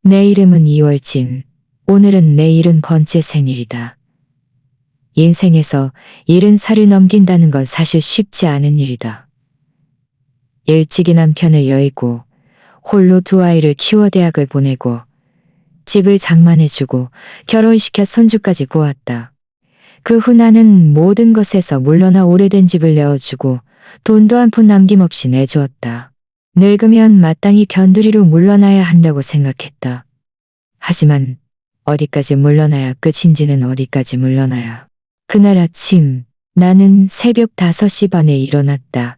내 이름은 이월진. 오늘은 내 70번째 생일이다. 인생에서 70살을 넘긴다는 건 사실 쉽지 않은 일이다. 일찍이 남편을 여의고 홀로 두 아이를 키워 대학을 보내고 집을 장만해주고 결혼시켜 손주까지 보았다. 그 후 나는 모든 것에서 물러나 오래된 집을 내어주고 돈도 한 푼 남김없이 내주었다. 늙으면 마땅히 변두리로 물러나야 한다고 생각했다. 하지만 어디까지 물러나야 끝인지는 어디까지 물러나야. 그날 아침 나는 새벽 5시 반에 일어났다.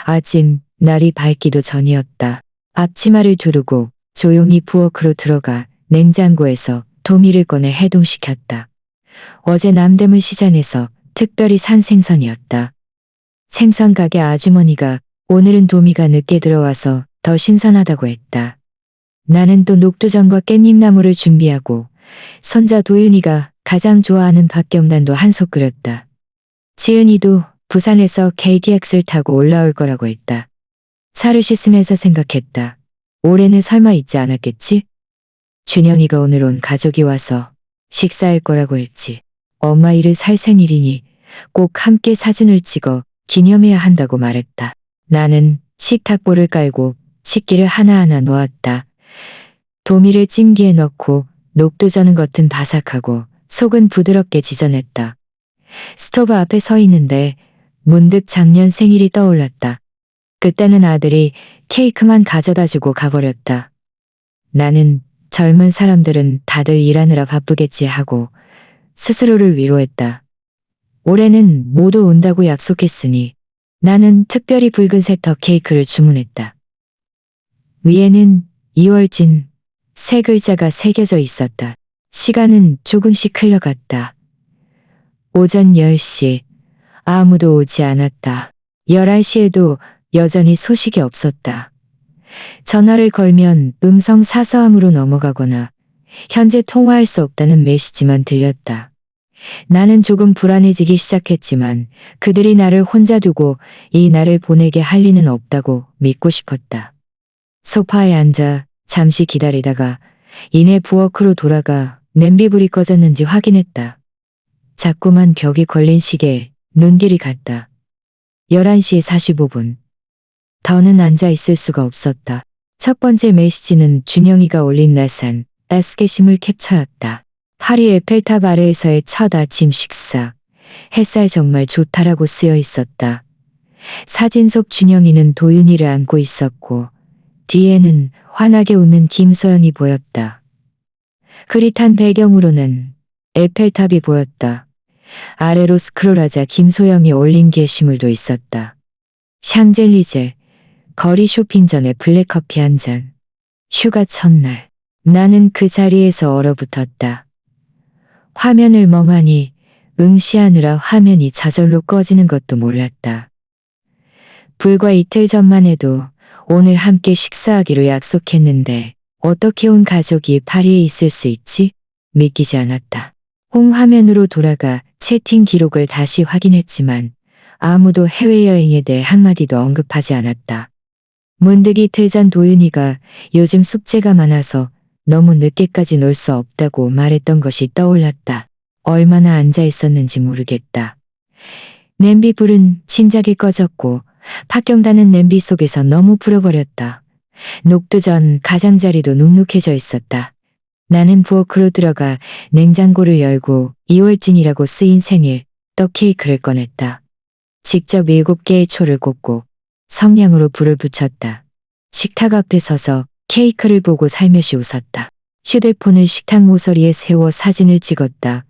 아직 날이 밝기도 전이었다. 앞치마를 두르고 조용히 부엌으로 들어가 냉장고에서 도미를 꺼내 해동시켰다. 어제 남대문 시장에서 특별히 산 생선이었다. 생선 가게 아주머니가 오늘은 도미가 늦게 들어와서 더 신선하다고 했다. 나는 또 녹두전과 깻잎나물을 준비하고 손자 도윤이가 가장 좋아하는 밥경단도 한 솥 끓였다. 지은이도 부산에서 KTX를 타고 올라올 거라고 했다. 살을 씻으면서 생각했다. 올해는 설마 잊지 않았겠지? 준영이가 오늘 온 가족이 와서 식사할 거라고 했지. 엄마 일을 살 생일이니 꼭 함께 사진을 찍어 기념해야 한다고 말했다. 나는 식탁보를 깔고 식기를 하나하나 놓았다. 도미를 찜기에 넣고 녹두전은 겉은 바삭하고 속은 부드럽게 지져냈다. 스토브 앞에 서 있는데 문득 작년 생일이 떠올랐다. 그때는 아들이 케이크만 가져다주고 가버렸다. 나는 젊은 사람들은 다들 일하느라 바쁘겠지 하고 스스로를 위로했다. 올해는 모두 온다고 약속했으니 나는 특별히 붉은색 더 케이크를 주문했다. 위에는 이월진 세 글자가 새겨져 있었다. 시간은 조금씩 흘러갔다. 오전 10시 아무도 오지 않았다. 11시에도 여전히 소식이 없었다. 전화를 걸면 음성 사서함으로 넘어가거나 현재 통화할 수 없다는 메시지만 들렸다. 나는 조금 불안해지기 시작했지만 그들이 나를 혼자 두고 이 날을 보내게 할 리는 없다고 믿고 싶었다. 소파에 앉아 잠시 기다리다가 이내 부엌으로 돌아가 냄비불이 꺼졌는지 확인했다. 자꾸만 벽이 걸린 시계에 눈길이 갔다. 11시 45분. 더는 앉아 있을 수가 없었다. 첫 번째 메시지는 준영이가 올린 나산 S게시물 캡처였다. 파리 에펠탑 아래에서의 첫 아침 식사. 햇살 정말 좋다라고 쓰여 있었다. 사진 속 준영이는 도윤이를 안고 있었고 뒤에는 환하게 웃는 김소연이 보였다. 흐릿한 배경으로는 에펠탑이 보였다. 아래로 스크롤하자 김소영이 올린 게시물도 있었다. 샹젤리제 거리 쇼핑 전에 블랙커피 한 잔. 휴가 첫날. 나는 그 자리에서 얼어붙었다. 화면을 멍하니 응시하느라 화면이 저절로 꺼지는 것도 몰랐다. 불과 이틀 전만 해도 오늘 함께 식사하기로 약속했는데 어떻게 온 가족이 파리에 있을 수 있지? 믿기지 않았다. 홈 화면으로 돌아가 채팅 기록을 다시 확인했지만 아무도 해외여행에 대해 한마디도 언급하지 않았다. 문득 이틀 전 도윤이가 요즘 숙제가 많아서 너무 늦게까지 놀 수 없다고 말했던 것이 떠올랐다. 얼마나 앉아 있었는지 모르겠다. 냄비 불은 진작에 꺼졌고 팥경단은 냄비 속에서 너무 불어버렸다. 녹두전 가장자리도 눅눅해져 있었다. 나는 부엌으로 들어가 냉장고를 열고 이월진이라고 쓰인 생일 떡 케이크를 꺼냈다. 직접 7개의 초를 꽂고 성냥으로 불을 붙였다. 식탁 앞에 서서 케이크를 보고 살며시 웃었다. 휴대폰을 식탁 모서리에 세워 사진을 찍었다.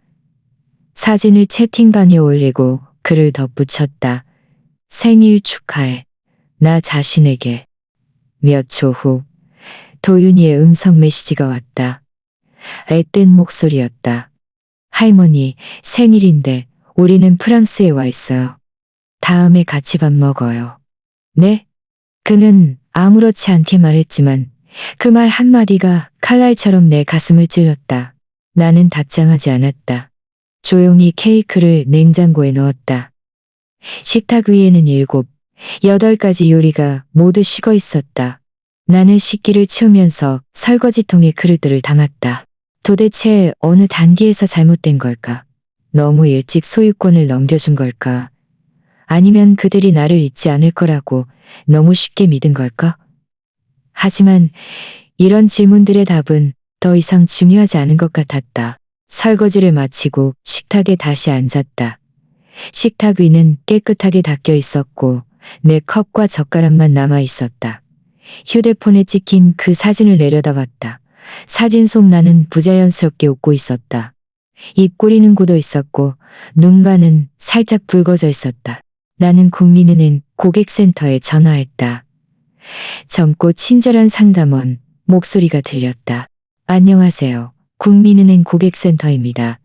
사진을 채팅방에 올리고 글을 덧붙였다. 생일 축하해. 나 자신에게. 몇 초 후 도윤이의 음성 메시지가 왔다. 앳된 목소리였다. 할머니, 생일인데 우리는 프랑스에 와 있어요. 다음에 같이 밥 먹어요. 네? 그는 아무렇지 않게 말했지만 그 말 한마디가 칼날처럼 내 가슴을 찔렀다. 나는 답장하지 않았다. 조용히 케이크를 냉장고에 넣었다. 식탁 위에는 7, 8가지 요리가 모두 식어 있었다. 나는 식기를 치우면서 설거지통에 그릇들을 담았다. 도대체 어느 단계에서 잘못된 걸까? 너무 일찍 소유권을 넘겨준 걸까? 아니면 그들이 나를 잊지 않을 거라고 너무 쉽게 믿은 걸까? 하지만 이런 질문들의 답은 더 이상 중요하지 않은 것 같았다. 설거지를 마치고 식탁에 다시 앉았다. 식탁 위는 깨끗하게 닦여 있었고 내 컵과 젓가락만 남아 있었다. 휴대폰에 찍힌 그 사진을 내려다봤다. 사진 속 나는 부자연스럽게 웃고 있었다. 입꼬리는 굳어 있었고 눈가는 살짝 붉어져 있었다. 나는 국민은행 고객센터에 전화했다. 젊고 친절한 상담원 목소리가 들렸다. 안녕하세요. 국민은행 고객센터입니다.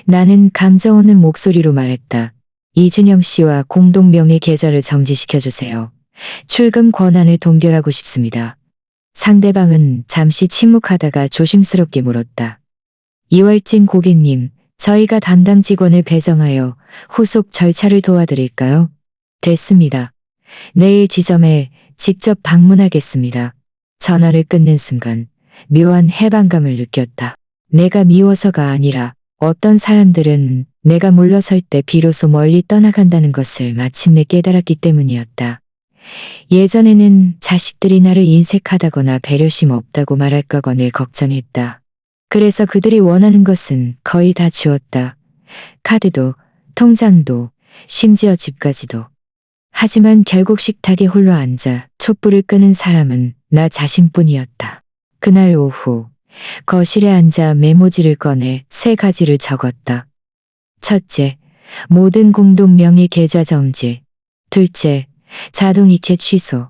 나는 감정 없는 목소리로 말했다. 이준영 씨와 공동명의 계좌를 정지시켜주세요. 출금 권한을 동결하고 싶습니다. 상대방은 잠시 침묵하다가 조심스럽게 물었다. 이월진 고객님, 저희가 담당 직원을 배정하여 후속 절차를 도와드릴까요? 됐습니다. 내일 지점에 직접 방문하겠습니다. 전화를 끊는 순간 묘한 해방감을 느꼈다. 내가 미워서가 아니라 어떤 사람들은 내가 물러설 때 비로소 멀리 떠나간다는 것을 마침내 깨달았기 때문이었다. 예전에는 자식들이 나를 인색하다거나 배려심 없다고 말할까 늘 걱정했다. 그래서 그들이 원하는 것은 거의 다 주었다. 카드도, 통장도, 심지어 집까지도. 하지만 결국 식탁에 홀로 앉아 촛불을 끄는 사람은 나 자신뿐이었다. 그날 오후 거실에 앉아 메모지를 꺼내 3가지를 적었다. 첫째, 모든 공동명의 계좌 정지. 둘째, 자동이체 취소.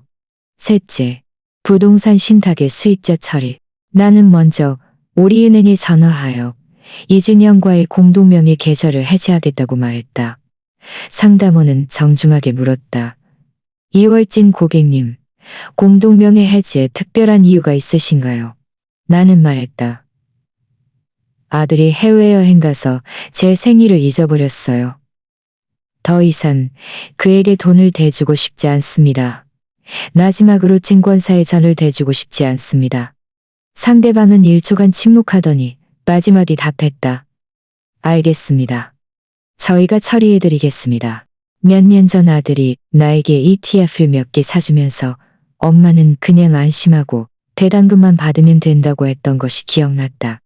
셋째, 부동산 신탁의 수익자 처리. 나는 먼저 우리은행에 전화하여 이준영과의 공동명의 계좌를 해지하겠다고 말했다. 상담원은 정중하게 물었다. 이월진 고객님, 공동명의 해지에 특별한 이유가 있으신가요? 나는 말했다. 아들이 해외여행 가서 제 생일을 잊어버렸어요. 더 이상 그에게 돈을 대주고 싶지 않습니다. 마지막으로 증권사에 전을 대주고 싶지 않습니다. 상대방은 1초간 침묵하더니 마지막에 답했다. 알겠습니다. 저희가 처리해드리겠습니다. 몇 년 전 아들이 나에게 ETF를 몇 개 사주면서 엄마는 그냥 안심하고 배당금만 받으면 된다고 했던 것이 기억났다.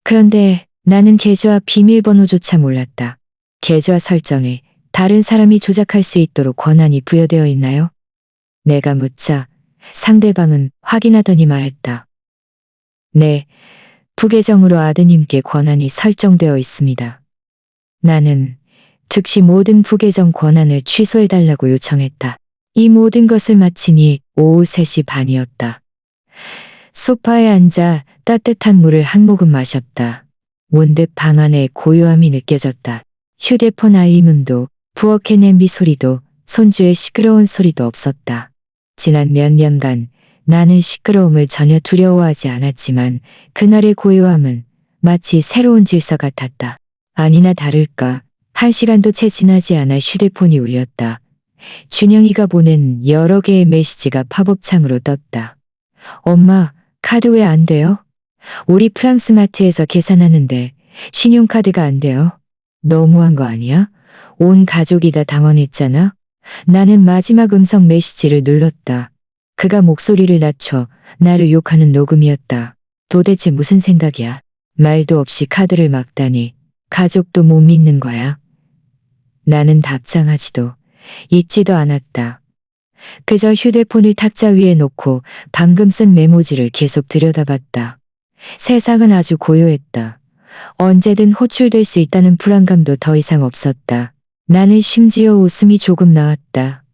그런데 나는 계좌 비밀번호조차 몰랐다. 계좌 설정에 다른 사람이 조작할 수 있도록 권한이 부여되어 있나요? 내가 묻자 상대방은 확인하더니 말했다. 네, 부계정으로 아드님께 권한이 설정되어 있습니다. 나는 즉시 모든 부계정 권한을 취소해달라고 요청했다. 이 모든 것을 마치니 오후 3시 반이었다. 소파에 앉아 따뜻한 물을 한 모금 마셨다. 문득 방 안에 고요함이 느껴졌다. 휴대폰 알림음도 부엌의 냄비 소리도 손주의 시끄러운 소리도 없었다. 지난 몇 년간 나는 시끄러움을 전혀 두려워하지 않았지만 그날의 고요함은 마치 새로운 질서 같았다. 아니나 다를까 1시간도 채 지나지 않아 휴대폰이 울렸다. 준영이가 보낸 여러 개의 메시지가 팝업창으로 떴다. 엄마, 카드 왜 안 돼요? 우리 프랑스 마트에서 계산하는데 신용카드가 안 돼요. 너무한 거 아니야? 온 가족이 다 당황했잖아. 나는 마지막 음성 메시지를 눌렀다. 그가 목소리를 낮춰 나를 욕하는 녹음이었다. 도대체 무슨 생각이야? 말도 없이 카드를 막다니 가족도 못 믿는 거야. 나는 답장하지도 읽지도 않았다. 그저 휴대폰을 탁자 위에 놓고 방금 쓴 메모지를 계속 들여다봤다. 세상은 아주 고요했다. 언제든 호출될 수 있다는 불안감도 더 이상 없었다. 나는 심지어 웃음이 조금 나왔다.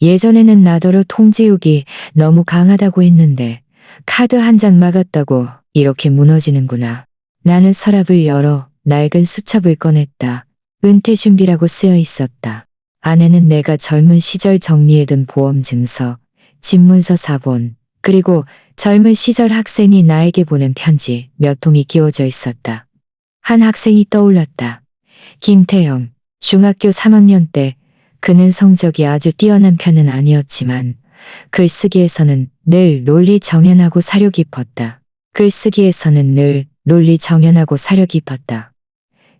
예전에는 나더러 통제욕이 너무 강하다고 했는데 카드 한 장 막았다고 이렇게 무너지는구나. 나는 서랍을 열어 낡은 수첩을 꺼냈다. 은퇴 준비라고 쓰여 있었다. 안에는 내가 젊은 시절 정리해둔 보험 증서, 집문서 사본, 그리고 젊은 시절 학생이 나에게 보낸 편지 몇 통이 끼워져 있었다. 한 학생이 떠올랐다. 김태형, 중학교 3학년 때 그는 성적이 아주 뛰어난 편은 아니었지만 글쓰기에서는 늘 논리 정연하고 사려 깊었다. 글쓰기에서는 늘 논리 정연하고 사려 깊었다.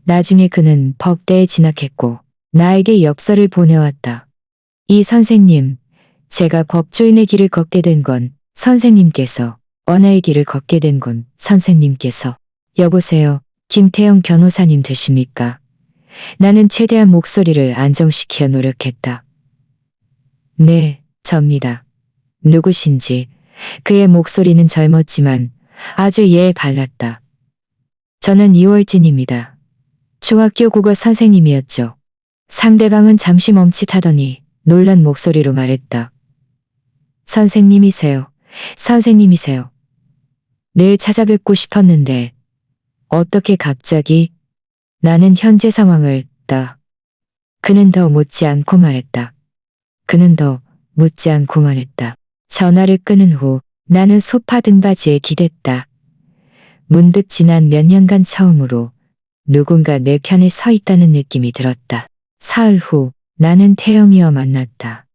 나중에 그는 법대에 진학했고 나에게 엽서를 보내왔다. 이 선생님, 제가 법조인의 길을 걷게 된 건 선생님께서, 언어의 길을 걷게 된 건 선생님께서. 여보세요, 김태영 변호사님 되십니까? 나는 최대한 목소리를 안정시켜 노력했다. 네, 접니다. 누구신지. 그의 목소리는 젊었지만 아주 예에 발랐다. 저는 이월진입니다. 중학교 국어 선생님이었죠. 상대방은 잠시 멈칫하더니 놀란 목소리로 말했다. 선생님이세요. 선생님이세요. 늘 찾아뵙고 싶었는데 어떻게 갑자기? 나는 현재 상황을 그는 더 묻지 않고 말했다. 전화를 끊은 후 나는 소파 등받이에 기댔다. 문득 지난 몇 년간 처음으로 누군가 내 편에 서 있다는 느낌이 들었다. 사흘 후 나는 태영이와 만났다.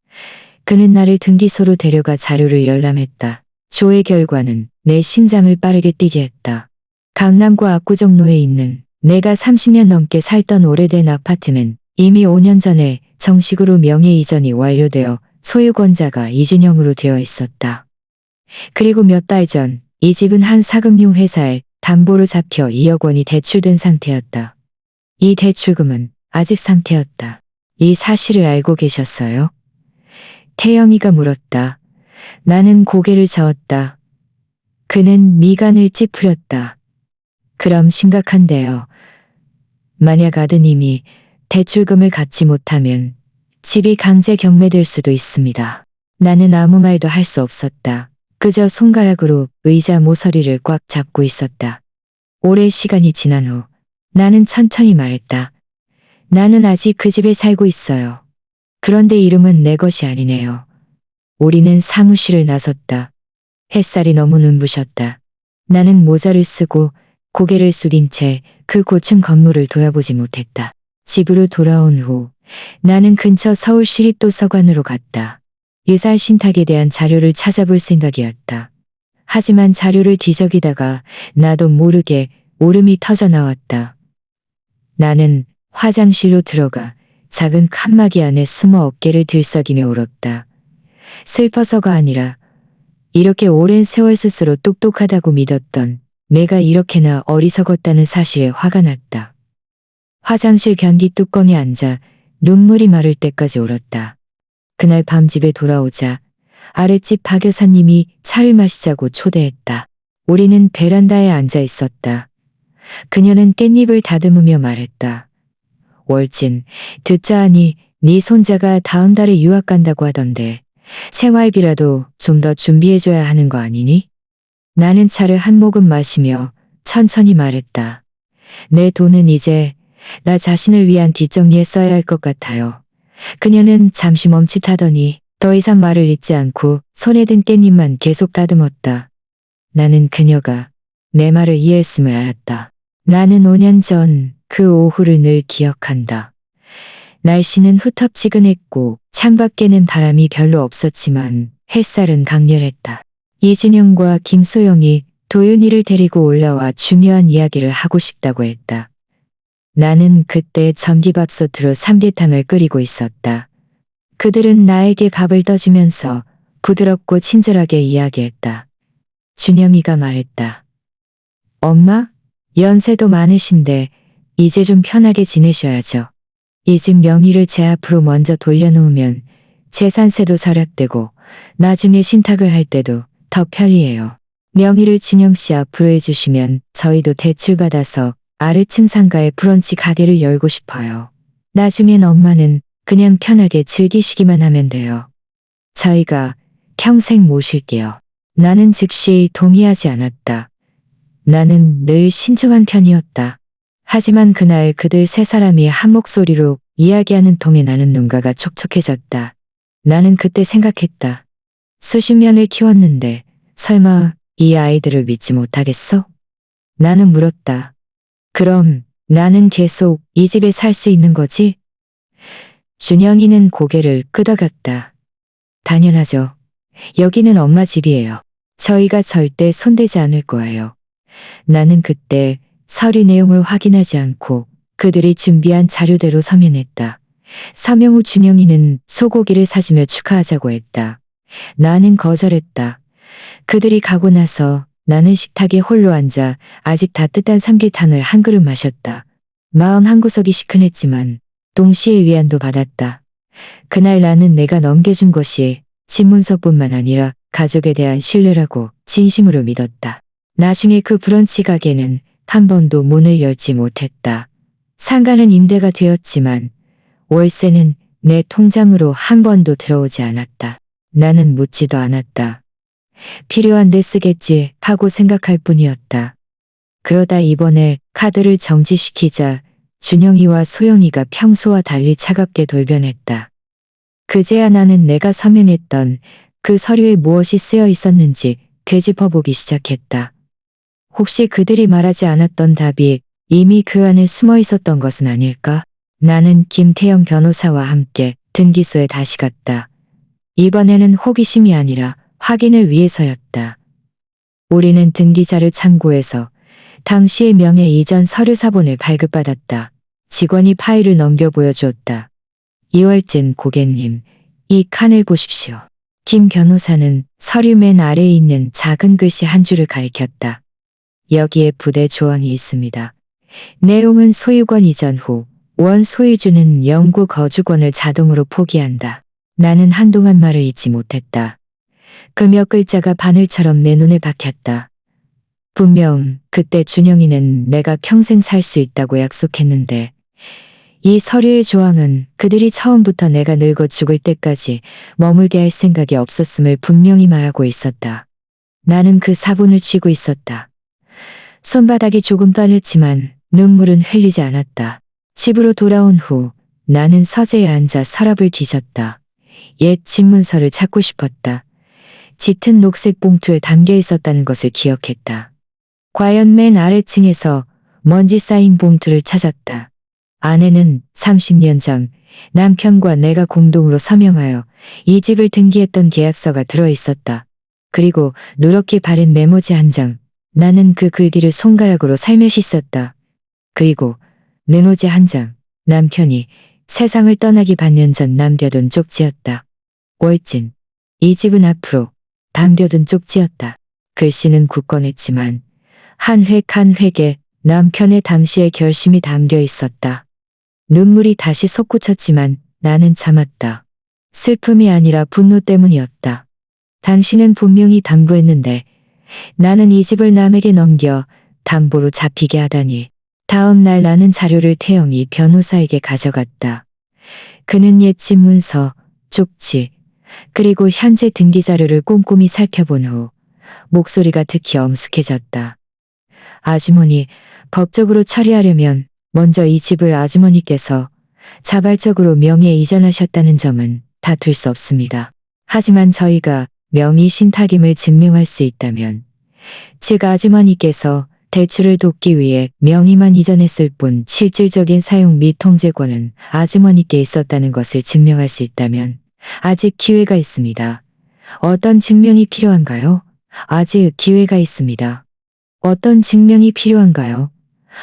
그는 나를 등기소로 데려가 자료를 열람했다. 조회 결과는 내 심장을 빠르게 뛰게 했다. 강남구 압구정로에 있는 내가 30년 넘게 살던 오래된 아파트는 이미 5년 전에 정식으로 명의 이전이 완료되어 소유권자가 이준영으로 되어 있었다. 그리고 몇 달 전 이 집은 한 사금융 회사에 담보로 잡혀 2억 원이 대출된 상태였다. 이 대출금은 아직 상태였다. 이 사실을 알고 계셨어요? 태영이가 물었다. 나는 고개를 저었다. 그는 미간을 찌푸렸다. 그럼 심각한데요. 만약 아드님이 대출금을 갚지 못하면 집이 강제 경매될 수도 있습니다. 나는 아무 말도 할 수 없었다. 그저 손가락으로 의자 모서리를 꽉 잡고 있었다. 오랜 시간이 지난 후 나는 천천히 말했다. 나는 아직 그 집에 살고 있어요. 그런데 이름은 내 것이 아니네요. 우리는 사무실을 나섰다. 햇살이 너무 눈부셨다. 나는 모자를 쓰고 고개를 숙인 채 그 고층 건물을 돌아보지 못했다. 집으로 돌아온 후 나는 근처 서울시립도서관으로 갔다. 유산 신탁에 대한 자료를 찾아볼 생각이었다. 하지만 자료를 뒤적이다가 나도 모르게 울음이 터져 나왔다. 나는 화장실로 들어가 작은 칸막이 안에 숨어 어깨를 들썩이며 울었다. 슬퍼서가 아니라 이렇게 오랜 세월 스스로 똑똑하다고 믿었던 내가 이렇게나 어리석었다는 사실에 화가 났다. 화장실 변기 뚜껑에 앉아 눈물이 마를 때까지 울었다. 그날 밤 집에 돌아오자 아랫집 박 여사님이 차를 마시자고 초대했다. 우리는 베란다에 앉아 있었다. 그녀는 깻잎을 다듬으며 말했다. 월진, 듣자 하니 네 손자가 다음 달에 유학 간다고 하던데 생활비라도 좀 더 준비해줘야 하는 거 아니니? 나는 차를 한 모금 마시며 천천히 말했다. 내 돈은 이제 나 자신을 위한 뒷정리에 써야 할 것 같아요. 그녀는 잠시 멈칫하더니 더 이상 말을 잇지 않고 손에 든 깻잎만 계속 다듬었다. 나는 그녀가 내 말을 이해했음을 알았다. 나는 5년 전 그 오후를 늘 기억한다. 날씨는 후텁지근했고 창밖에는 바람이 별로 없었지만 햇살은 강렬했다. 이진영과 김소영이 도윤이를 데리고 올라와 중요한 이야기를 하고 싶다고 했다. 나는 그때 전기밥솥으로 삼계탕을 끓이고 있었다. 그들은 나에게 밥을 떠주면서 부드럽고 친절하게 이야기했다. 준영이가 말했다. 엄마, 연세도 많으신데 이제 좀 편하게 지내셔야죠. 이 집 명의를 제 앞으로 먼저 돌려놓으면 재산세도 절약되고 나중에 신탁을 할 때도 더 편리해요. 명의를 준영 씨 앞으로 해주시면 저희도 대출받아서 아래층 상가에 브런치 가게를 열고 싶어요. 나중엔 엄마는 그냥 편하게 즐기시기만 하면 돼요. 저희가 평생 모실게요. 나는 즉시 동의하지 않았다. 나는 늘 신중한 편이었다. 하지만 그날 그들 세 사람이 한 목소리로 이야기하는 통에 나는 눈가가 촉촉해졌다. 나는 그때 생각했다. 수십 년을 키웠는데 설마 이 아이들을 믿지 못하겠어? 나는 물었다. 그럼 나는 계속 이 집에 살 수 있는 거지? 준영이는 고개를 끄덕였다. 당연하죠. 여기는 엄마 집이에요. 저희가 절대 손대지 않을 거예요. 나는 그때 서류 내용을 확인하지 않고 그들이 준비한 자료대로 서면했다. 서명 후 준영이는 소고기를 사주며 축하하자고 했다. 나는 거절했다. 그들이 가고 나서 나는 식탁에 홀로 앉아 아직 따뜻한 삼계탕을 한 그릇 마셨다. 마음 한구석이 시큰했지만 동시에 위안도 받았다. 그날 나는 내가 넘겨준 것이 집문서뿐만 아니라 가족에 대한 신뢰라고 진심으로 믿었다. 나중에 그 브런치 가게는 한 번도 문을 열지 못했다. 상가는 임대가 되었지만 월세는 내 통장으로 한 번도 들어오지 않았다. 나는 묻지도 않았다. 필요한데 쓰겠지 하고 생각할 뿐이었다. 그러다 이번에 카드를 정지시키자 준영이와 소영이가 평소와 달리 차갑게 돌변했다. 그제야 나는 내가 서면했던 그 서류에 무엇이 쓰여 있었는지 되짚어보기 시작했다. 혹시 그들이 말하지 않았던 답이 이미 그 안에 숨어 있었던 것은 아닐까? 나는 김태영 변호사와 함께 등기소에 다시 갔다. 이번에는 호기심이 아니라 확인을 위해서였다. 우리는 등기자를 참고해서 당시의 명예 이전 서류 사본을 발급받았다. 직원이 파일을 넘겨 보여주었다. 이월진 고객님, 이 칸을 보십시오. 김 변호사는 서류 맨 아래에 있는 작은 글씨 한 줄을 가리켰다. 여기에 부대 조항이 있습니다. 내용은 소유권 이전 후 원 소유주는 영구 거주권을 자동으로 포기한다. 나는 한동안 말을 잇지 못했다. 그 몇 글자가 바늘처럼 내 눈에 박혔다. 분명 그때 준영이는 내가 평생 살 수 있다고 약속했는데 이 서류의 조항은 그들이 처음부터 내가 늙어 죽을 때까지 머물게 할 생각이 없었음을 분명히 말하고 있었다. 나는 그 사본을 쥐고 있었다. 손바닥이 조금 떨렸지만 눈물은 흘리지 않았다. 집으로 돌아온 후 나는 서재에 앉아 서랍을 뒤졌다. 옛 집문서를 찾고 싶었다. 짙은 녹색 봉투에 담겨 있었다는 것을 기억했다. 과연 맨 아래층에서 먼지 쌓인 봉투를 찾았다. 안에는 30년 전 남편과 내가 공동으로 서명하여 이 집을 등기했던 계약서가 들어있었다. 그리고 누렇게 바른 메모지 한 장. 나는 그 글귀를 손가락으로 살며시 썼다. 그리고 메모지 한 장. 남편이 세상을 떠나기 반년 전 남겨둔 쪽지였다. 월진. 이 집은 앞으로 담겨둔 쪽지였다. 글씨는 굳건했지만 한 획 한 획에 남편의 당시의 결심이 담겨 있었다. 눈물이 다시 솟구쳤지만 나는 참았다. 슬픔이 아니라 분노 때문이었다. 당신은 분명히 당부했는데 나는 이 집을 남에게 넘겨 담보로 잡히게 하다니. 다음 날 나는 자료를 태영이 변호사에게 가져갔다. 그는 옛 집문서, 쪽지, 그리고 현재 등기 자료를 꼼꼼히 살펴본 후 목소리가 특히 엄숙해졌다. 아주머니, 법적으로 처리하려면 먼저 이 집을 아주머니께서 자발적으로 명의에 이전하셨다는 점은 다툴 수 없습니다. 하지만 저희가 명의 신탁임을 증명할 수 있다면, 즉 아주머니께서 대출을 돕기 위해 명의만 이전했을 뿐 실질적인 사용 및 통제권은 아주머니께 있었다는 것을 증명할 수 있다면 아직 기회가 있습니다. 어떤 증명이 필요한가요? 아직 기회가 있습니다. 어떤 증명이 필요한가요?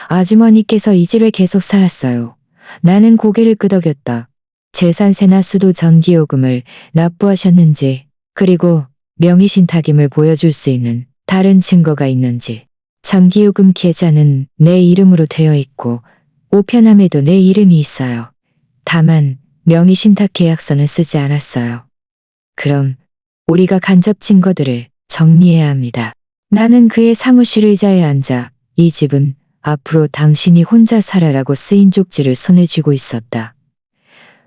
아주머니께서 이 집에 계속 살았어요. 나는 고개를 끄덕였다. 재산세나 수도 전기요금을 납부하셨는지, 그리고 명의신탁임을 보여줄 수 있는 다른 증거가 있는지. 전기요금 계좌는 내 이름으로 되어 있고 우편함에도 내 이름이 있어요. 다만 명의신탁 계약서는 쓰지 않았어요. 그럼 우리가 간접 증거들을 정리해야 합니다. 나는 그의 사무실 의자에 앉아 이 집은 앞으로 당신이 혼자 살아라고 쓰인 쪽지를 손에 쥐고 있었다.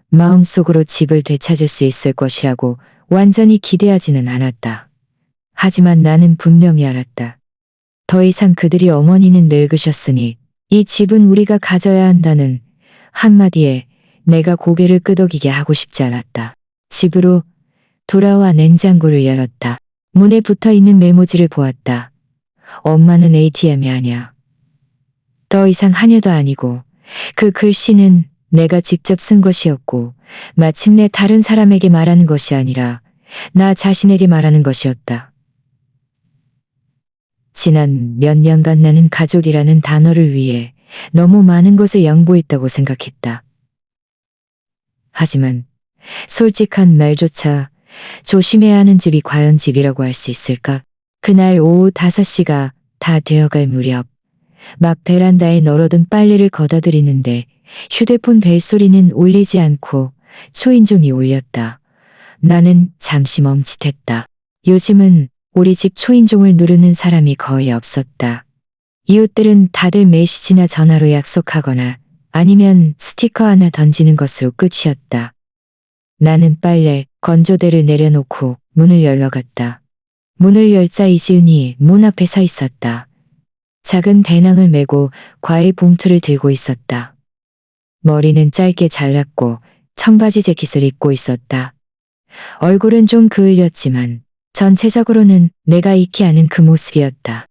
마음속으로 집을 되찾을 수 있을 것이라고 완전히 기대하지는 않았다. 하지만 나는 분명히 알았다. 더 이상 그들이 어머니는 늙으셨으니 이 집은 우리가 가져야 한다는 한마디에 내가 고개를 끄덕이게 하고 싶지 않았다. 집으로 돌아와 냉장고를 열었다. 문에 붙어있는 메모지를 보았다. 엄마는 ATM이 아니야. 더 이상 하녀도 아니고 그 글씨는 내가 직접 쓴 것이었고 마침내 다른 사람에게 말하는 것이 아니라 나 자신에게 말하는 것이었다. 지난 몇 년간 나는 가족이라는 단어를 위해 너무 많은 것을 양보했다고 생각했다. 하지만 솔직한 말조차 조심해야 하는 집이 과연 집이라고 할 수 있을까? 그날 오후 5시가 다 되어갈 무렵 막 베란다에 널어둔 빨래를 걷어들이는데 휴대폰 벨소리는 울리지 않고 초인종이 울렸다. 나는 잠시 멈칫했다. 요즘은 우리 집 초인종을 누르는 사람이 거의 없었다. 이웃들은 다들 메시지나 전화로 약속하거나 아니면 스티커 하나 던지는 것으로 끝이었다. 나는 빨래 건조대를 내려놓고 문을 열러 갔다. 문을 열자 이지은이 문 앞에 서 있었다. 작은 배낭을 메고 과일 봉투를 들고 있었다. 머리는 짧게 잘랐고 청바지 재킷을 입고 있었다. 얼굴은 좀 그을렸지만 전체적으로는 내가 익히 아는 그 모습이었다.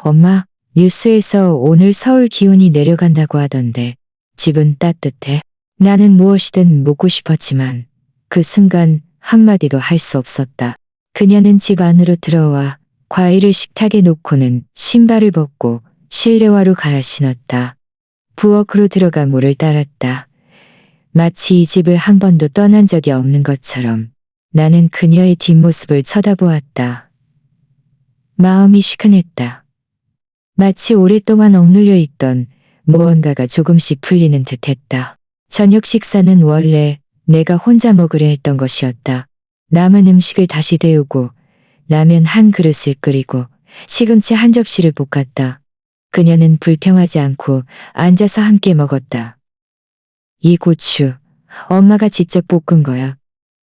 엄마, 뉴스에서 오늘 서울 기온이 내려간다고 하던데 집은 따뜻해? 나는 무엇이든 묻고 싶었지만 그 순간 한마디도 할 수 없었다. 그녀는 집 안으로 들어와 과일을 식탁에 놓고는 신발을 벗고 실내화로 갈아 신었다. 부엌으로 들어가 물을 따랐다. 마치 이 집을 한 번도 떠난 적이 없는 것처럼 나는 그녀의 뒷모습을 쳐다보았다. 마음이 시큰했다. 마치 오랫동안 억눌려 있던 무언가가 조금씩 풀리는 듯했다. 저녁 식사는 원래 내가 혼자 먹으려 했던 것이었다. 남은 음식을 다시 데우고 라면 한 그릇을 끓이고 시금치 한 접시를 볶았다. 그녀는 불평하지 않고 앉아서 함께 먹었다. 이 고추, 엄마가 직접 볶은 거야.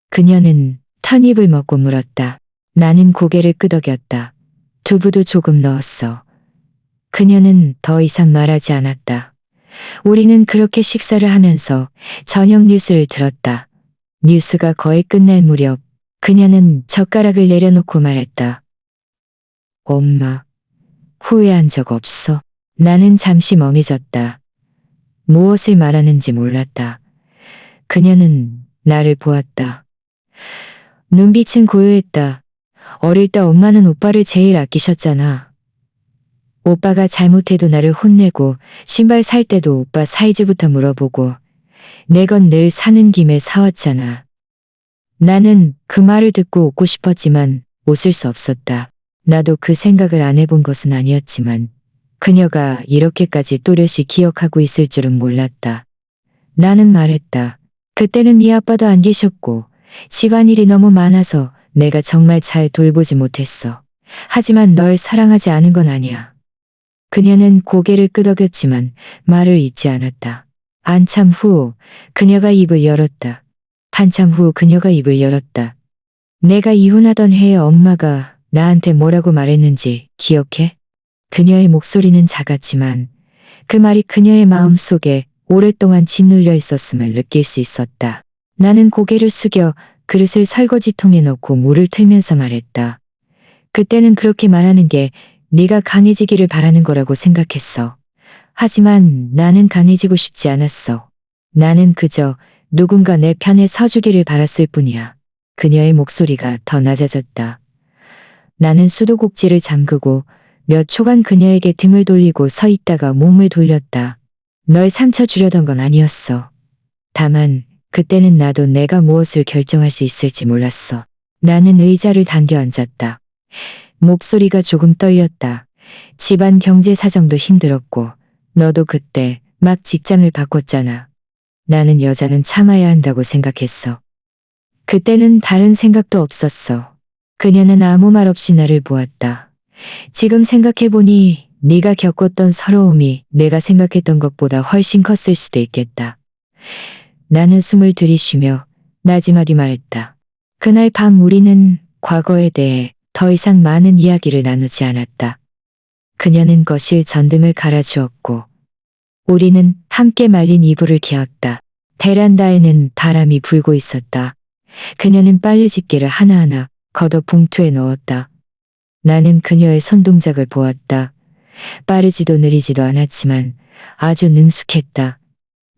그녀는 턴입을 먹고 물었다. 나는 고개를 끄덕였다. 두부도 조금 넣었어. 그녀는 더 이상 말하지 않았다. 우리는 그렇게 식사를 하면서 저녁 뉴스를 들었다. 뉴스가 거의 끝날 무렵 그녀는 젓가락을 내려놓고 말했다. 엄마, 후회한 적 없어? 나는 잠시 멍해졌다. 무엇을 말하는지 몰랐다. 그녀는 나를 보았다. 눈빛은 고요했다. 어릴 때 엄마는 오빠를 제일 아끼셨잖아. 오빠가 잘못해도 나를 혼내고 신발 살 때도 오빠 사이즈부터 물어보고 내 건 늘 사는 김에 사왔잖아. 나는 그 말을 듣고 웃고 싶었지만 웃을 수 없었다. 나도 그 생각을 안 해본 것은 아니었지만 그녀가 이렇게까지 또렷이 기억하고 있을 줄은 몰랐다. 나는 말했다. 그때는 네 아빠도 안 계셨고 집안일이 너무 많아서 내가 정말 잘 돌보지 못했어. 하지만 널 사랑하지 않은 건 아니야. 그녀는 고개를 끄덕였지만 말을 잇지 않았다. 한참 후 그녀가 입을 열었다. 한참 후 그녀가 입을 열었다. 내가 이혼하던 해에 엄마가 나한테 뭐라고 말했는지 기억해? 그녀의 목소리는 작았지만 그 말이 그녀의 마음속에 오랫동안 짓눌려 있었음을 느낄 수 있었다. 나는 고개를 숙여 그릇을 설거지통에 넣고 물을 틀면서 말했다. 그때는 그렇게 말하는 게 네가 강해지기를 바라는 거라고 생각했어. 하지만 나는 강해지고 싶지 않았어. 나는 그저 누군가 내 편에 서주기를 바랐을 뿐이야. 그녀의 목소리가 더 낮아졌다. 나는 수도꼭지를 잠그고 몇 초간 그녀에게 등을 돌리고 서 있다가 몸을 돌렸다. 널 상처 주려던 건 아니었어. 다만 그때는 나도 내가 무엇을 결정할 수 있을지 몰랐어. 나는 의자를 당겨 앉았다. 목소리가 조금 떨렸다. 집안 경제 사정도 힘들었고 너도 그때 막 직장을 바꿨잖아. 나는 여자는 참아야 한다고 생각했어. 그때는 다른 생각도 없었어. 그녀는 아무 말 없이 나를 보았다. 지금 생각해보니 네가 겪었던 서러움이 내가 생각했던 것보다 훨씬 컸을 수도 있겠다. 나는 숨을 들이쉬며 나지막이 말했다. 그날 밤 우리는 과거에 대해 더 이상 많은 이야기를 나누지 않았다. 그녀는 거실 전등을 갈아주었고 우리는 함께 말린 이불을 개었다. 베란다에는 바람이 불고 있었다. 그녀는 빨래 집게를 하나하나 걷어 봉투에 넣었다. 나는 그녀의 손동작을 보았다. 빠르지도 느리지도 않았지만 아주 능숙했다.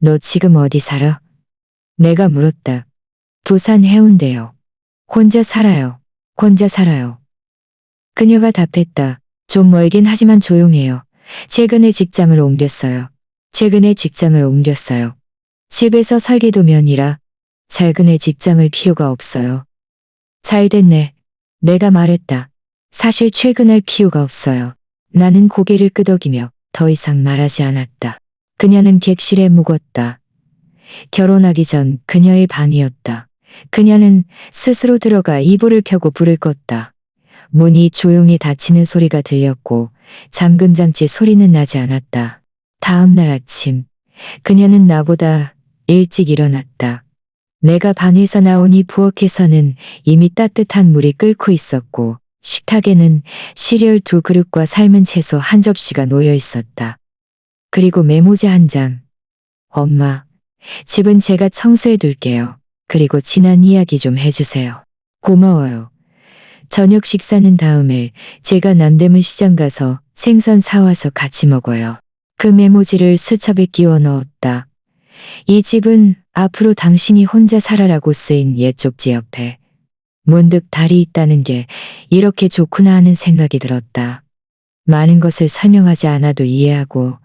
너 지금 어디 살아? 내가 물었다. 부산 해운대요. 혼자 살아요. 혼자 살아요. 그녀가 답했다. 좀 멀긴 하지만 조용해요. 최근에 직장을 옮겼어요. 최근에 직장을 옮겼어요. 집에서 살기도 면이라 최근에 직장을 필요가 없어요. 잘 됐네. 내가 말했다. 사실 최근할 필요가 없어요. 나는 고개를 끄덕이며 더 이상 말하지 않았다. 그녀는 객실에 묵었다. 결혼하기 전 그녀의 방이었다. 그녀는 스스로 들어가 이불을 펴고 불을 껐다. 문이 조용히 닫히는 소리가 들렸고 잠금 장치 소리는 나지 않았다. 다음 날 아침 그녀는 나보다 일찍 일어났다. 내가 방에서 나오니 부엌에서는 이미 따뜻한 물이 끓고 있었고 식탁에는 시리얼 2그릇과 삶은 채소 한 접시가 놓여 있었다. 그리고 메모지 한 장. 엄마, 집은 제가 청소해 둘게요. 그리고 지난 이야기 좀 해주세요. 고마워요. 저녁 식사는 다음에 제가 남대문 시장 가서 생선 사와서 같이 먹어요. 그 메모지를 수첩에 끼워 넣었다. 이 집은 앞으로 당신이 혼자 살아라고 쓰인 옛 쪽지 옆에 문득 달이 있다는 게 이렇게 좋구나 하는 생각이 들었다. 많은 것을 설명하지 않아도 이해하고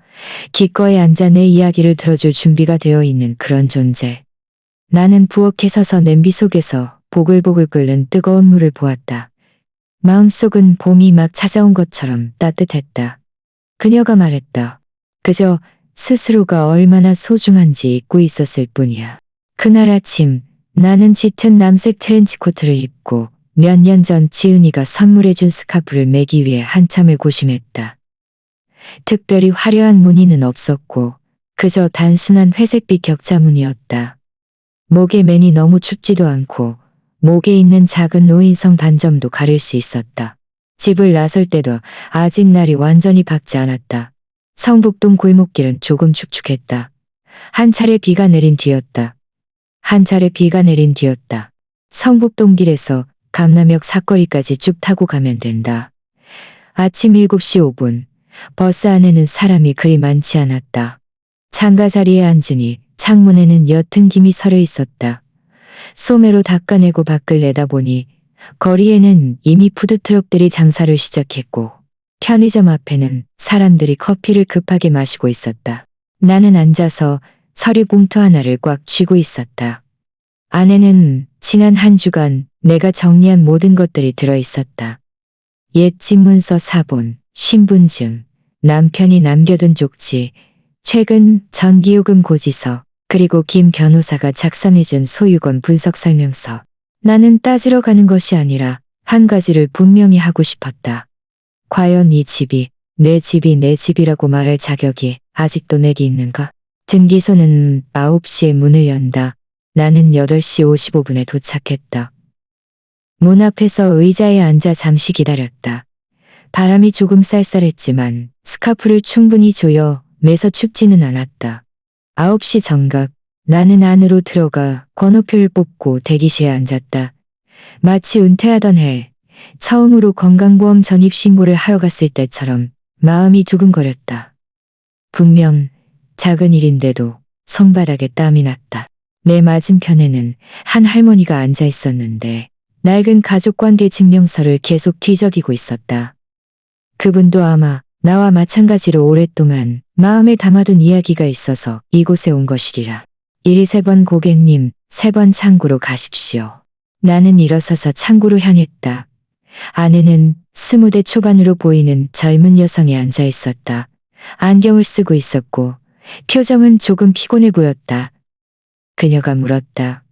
기꺼이 앉아 내 이야기를 들어줄 준비가 되어 있는 그런 존재. 나는 부엌에 서서 냄비 속에서 보글보글 끓는 뜨거운 물을 보았다. 마음속은 봄이 막 찾아온 것처럼 따뜻했다. 그녀가 말했다. 그저 스스로가 얼마나 소중한지 잊고 있었을 뿐이야. 그날 아침 나는 짙은 남색 트렌치코트를 입고 몇 년 전 지은이가 선물해준 스카프를 매기 위해 한참을 고심했다. 특별히 화려한 무늬는 없었고 그저 단순한 회색빛 격자무늬였다. 목에 매니 너무 춥지도 않고 목에 있는 작은 노인성 반점도 가릴 수 있었다. 집을 나설 때도 아직 날이 완전히 밝지 않았다. 성북동 골목길은 조금 축축했다. 한 차례 비가 내린 뒤였다. 한 차례 비가 내린 뒤였다. 성북동 길에서 강남역 사거리까지 쭉 타고 가면 된다. 아침 7시 5분. 버스 안에는 사람이 그리 많지 않았다. 창가 자리에 앉으니 창문에는 옅은 김이 서려 있었다. 소매로 닦아내고 밖을 내다보니 거리에는 이미 푸드트럭들이 장사를 시작했고 편의점 앞에는 사람들이 커피를 급하게 마시고 있었다. 나는 앉아서 서류 봉투 하나를 꽉 쥐고 있었다. 안에는 지난 한 주간 내가 정리한 모든 것들이 들어있었다. 옛 집문서 사본, 신분증, 남편이 남겨둔 쪽지, 최근 전기요금 고지서, 그리고 김 변호사가 작성해준 소유권 분석 설명서. 나는 따지러 가는 것이 아니라 한 가지를 분명히 하고 싶었다. 과연 이 집이 내 집이라고 말할 자격이 아직도 내게 있는가? 등기소는 9시에 문을 연다. 나는 8시 55분에 도착했다. 문 앞에서 의자에 앉아 잠시 기다렸다. 바람이 조금 쌀쌀했지만 스카프를 충분히 조여 매서 춥지는 않았다. 9시 정각 나는 안으로 들어가 번호표를 뽑고 대기실에 앉았다. 마치 은퇴하던 해 처음으로 건강보험 전입신고를 하러 갔을 때처럼 마음이 두근거렸다. 분명 작은 일인데도 손바닥에 땀이 났다. 내 맞은편에는 한 할머니가 앉아 있었는데 낡은 가족관계 증명서를 계속 뒤적이고 있었다. 그분도 아마 나와 마찬가지로 오랫동안 마음에 담아둔 이야기가 있어서 이곳에 온 것이리라. 1-2-3번 고객님, 3번 창구로 가십시오. 나는 일어서서 창구로 향했다. 안에는 20대 초반으로 보이는 젊은 여성이 앉아 있었다. 안경을 쓰고 있었고 표정은 조금 피곤해 보였다. 그녀가 물었다.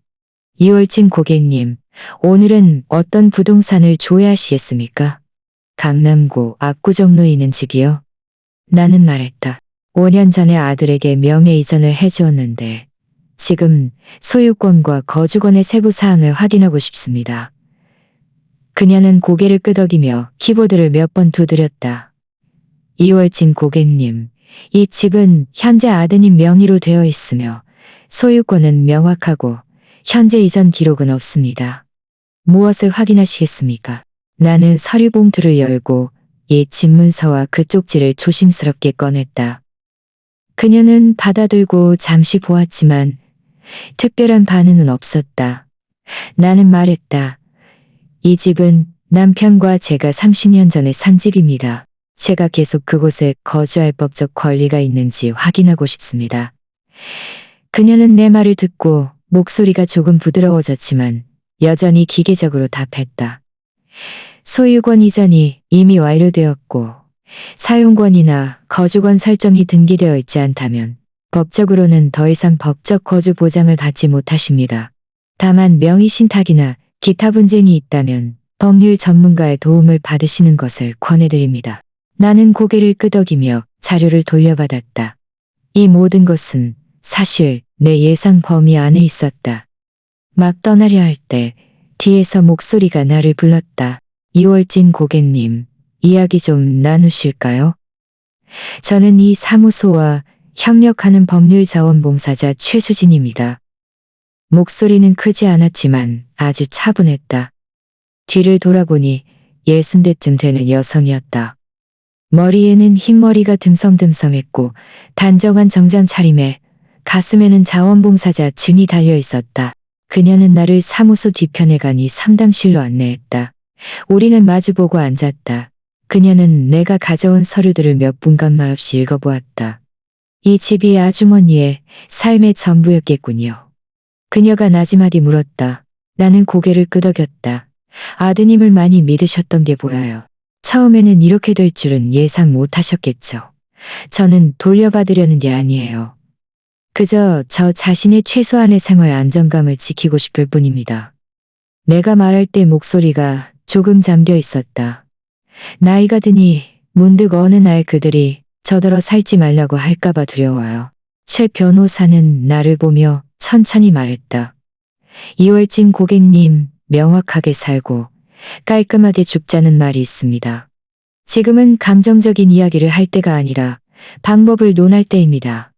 이월진 고객님, 오늘은 어떤 부동산을 조회하시겠습니까? 강남구 압구정로에 있는 집이요? 나는 말했다. 5년 전에 아들에게 명예 이전을 해주었는데 지금 소유권과 거주권의 세부 사항을 확인하고 싶습니다. 그녀는 고개를 끄덕이며 키보드를 몇 번 두드렸다. 이월진 고객님, 이 집은 현재 아드님 명의로 되어 있으며 소유권은 명확하고 현재 이전 기록은 없습니다. 무엇을 확인하시겠습니까? 나는 서류 봉투를 열고 옛 집문서와 그 쪽지를 조심스럽게 꺼냈다. 그녀는 받아들고 잠시 보았지만 특별한 반응은 없었다. 나는 말했다. 이 집은 남편과 제가 30년 전에 산 집입니다. 제가 계속 그곳에 거주할 법적 권리가 있는지 확인하고 싶습니다. 그녀는 내 말을 듣고 목소리가 조금 부드러워졌지만 여전히 기계적으로 답했다. 소유권 이전이 이미 완료되었고 사용권이나 거주권 설정이 등기되어 있지 않다면 법적으로는 더 이상 법적 거주 보장을 받지 못하십니다. 다만 명의 신탁이나 기타 분쟁이 있다면 법률 전문가의 도움을 받으시는 것을 권해드립니다. 나는 고개를 끄덕이며 자료를 돌려받았다. 이 모든 것은 사실 내 예상 범위 안에 있었다. 막 떠나려 할 때 뒤에서 목소리가 나를 불렀다. 이월진 고객님, 이야기 좀 나누실까요? 저는 이 사무소와 협력하는 법률자원봉사자 최수진입니다. 목소리는 크지 않았지만 아주 차분했다. 뒤를 돌아보니 60대쯤 되는 여성이었다. 머리에는 흰머리가 듬성듬성했고 단정한 정장 차림에 가슴에는 자원봉사자 증이 달려 있었다. 그녀는 나를 사무소 뒤편에 가니 상담실로 안내했다. 우리는 마주보고 앉았다. 그녀는 내가 가져온 서류들을 몇 분간 말없이 읽어보았다. 이 집이 아주머니의 삶의 전부였겠군요. 그녀가 나지막이 물었다. 나는 고개를 끄덕였다. 아드님을 많이 믿으셨던 게 보여요. 처음에는 이렇게 될 줄은 예상 못하셨겠죠. 저는 돌려받으려는 게 아니에요. 그저 저 자신의 최소한의 생활 안정감을 지키고 싶을 뿐입니다. 내가 말할 때 목소리가 조금 잠겨 있었다. 나이가 드니 문득 어느 날 그들이 저더러 살지 말라고 할까봐 두려워요. 최 변호사는 나를 보며 천천히 말했다. 이월진 고객님, 명확하게 살고 깔끔하게 죽자는 말이 있습니다. 지금은 감정적인 이야기를 할 때가 아니라 방법을 논할 때입니다.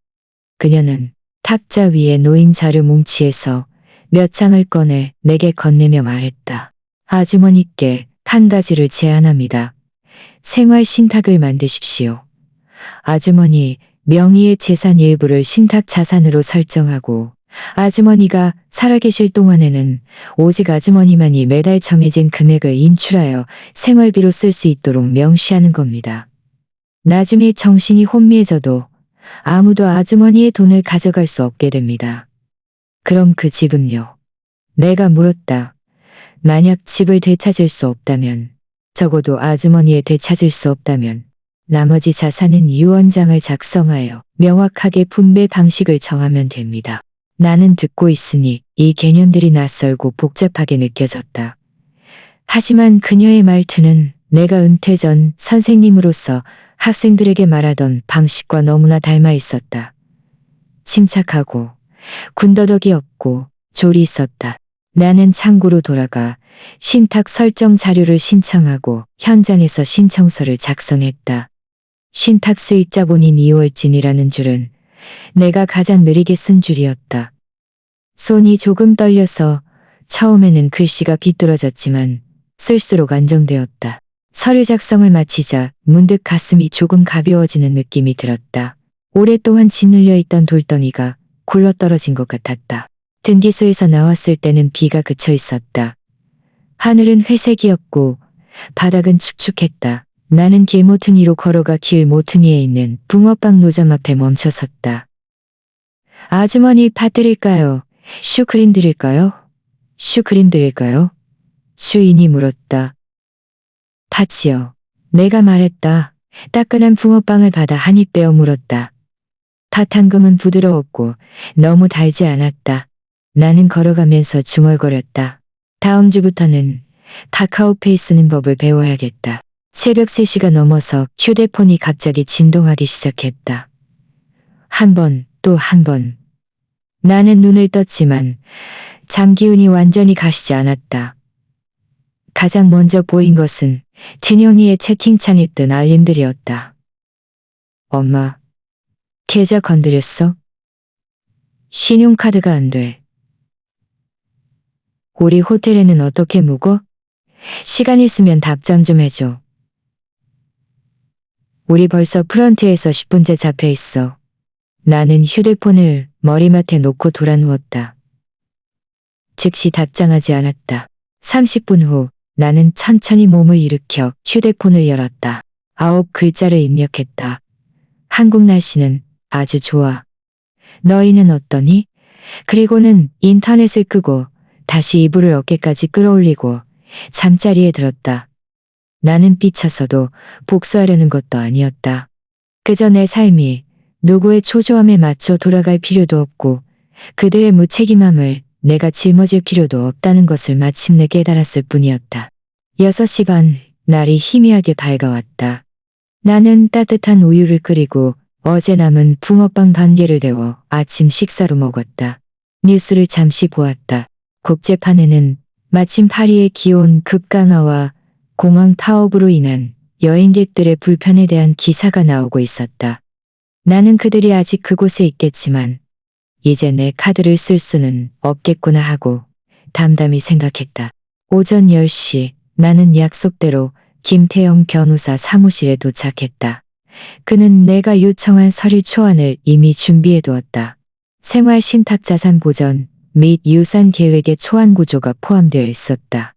그녀는 탁자 위에 놓인 자료 뭉치에서 몇 장을 꺼내 내게 건네며 말했다. 아주머니께 한 가지를 제안합니다. 생활 신탁을 만드십시오. 아주머니 명의의 재산 일부를 신탁 자산으로 설정하고 아주머니가 살아계실 동안에는 오직 아주머니만이 매달 정해진 금액을 인출하여 생활비로 쓸 수 있도록 명시하는 겁니다. 나중에 정신이 혼미해져도 아무도 아주머니의 돈을 가져갈 수 없게 됩니다. 그럼 그 집은요? 내가 물었다. 만약 집을 되찾을 수 없다면, 적어도 아주머니의 되찾을 수 없다면 나머지 자산은 유언장을 작성하여 명확하게 분배 방식을 정하면 됩니다. 나는 듣고 있으니 이 개념들이 낯설고 복잡하게 느껴졌다. 하지만 그녀의 말투는 내가 은퇴 전 선생님으로서 학생들에게 말하던 방식과 너무나 닮아 있었다. 침착하고 군더더기 없고 조리 있었다. 나는 창구로 돌아가 신탁 설정 자료를 신청하고 현장에서 신청서를 작성했다. 신탁 수익자 본인 이월진이라는 줄은 내가 가장 느리게 쓴 줄이었다. 손이 조금 떨려서 처음에는 글씨가 비뚤어졌지만 쓸수록 안정되었다. 서류 작성을 마치자 문득 가슴이 조금 가벼워지는 느낌이 들었다. 오랫동안 짓눌려 있던 돌덩이가 굴러떨어진 것 같았다. 등기소에서 나왔을 때는 비가 그쳐 있었다. 하늘은 회색이었고 바닥은 축축했다. 나는 길 모퉁이로 걸어가 길 모퉁이에 있는 붕어빵 노점 앞에 멈춰섰다. 아주머니 팥 드릴까요? 슈크림 드릴까요? 슈크림 드릴까요? 주인이 물었다. 팥이요. 내가 말했다. 따끈한 붕어빵을 받아 한 입 빼어 물었다. 팥 한 금은 부드러웠고 너무 달지 않았다. 나는 걸어가면서 중얼거렸다. 다음 주부터는 카카오페이 쓰는 법을 배워야겠다. 새벽 3시가 넘어서 휴대폰이 갑자기 진동하기 시작했다. 한 번, 또 한 번. 나는 눈을 떴지만 잠기운이 완전히 가시지 않았다. 가장 먼저 보인 것은 진영이의 채팅창에 뜬 알림들이었다. 엄마, 계좌 건드렸어? 신용카드가 안 돼. 우리 호텔에는 어떻게 묵어? 시간 있으면 답장 좀 해줘. 우리 벌써 프런트에서 10분째 잡혀 있어. 나는 휴대폰을 머리맡에 놓고 돌아누웠다. 즉시 답장하지 않았다. 30분 후 나는 천천히 몸을 일으켜 휴대폰을 열었다. 9글자를 입력했다. 한국 날씨는 아주 좋아. 너희는 어떠니? 그리고는 인터넷을 끄고 다시 이불을 어깨까지 끌어올리고 잠자리에 들었다. 나는 삐쳐서도 복수하려는 것도 아니었다. 그저 내 삶이 누구의 초조함에 맞춰 돌아갈 필요도 없고 그들의 무책임함을 내가 짊어질 필요도 없다는 것을 마침내 깨달았을 뿐이었다. 6시 반, 날이 희미하게 밝아왔다. 나는 따뜻한 우유를 끓이고 어제 남은 붕어빵 반 개를 데워 아침 식사로 먹었다. 뉴스를 잠시 보았다. 국제판에는 마침 파리의 기온 급강하와 공항 파업으로 인한 여행객들의 불편에 대한 기사가 나오고 있었다. 나는 그들이 아직 그곳에 있겠지만 이제 내 카드를 쓸 수는 없겠구나 하고 담담히 생각했다. 오전 10시 나는 약속대로 김태영 변호사 사무실에 도착했다. 그는 내가 요청한 서류 초안을 이미 준비해 두었다. 생활신탁자산 보전 및 유산 계획의 초안 구조가 포함되어 있었다.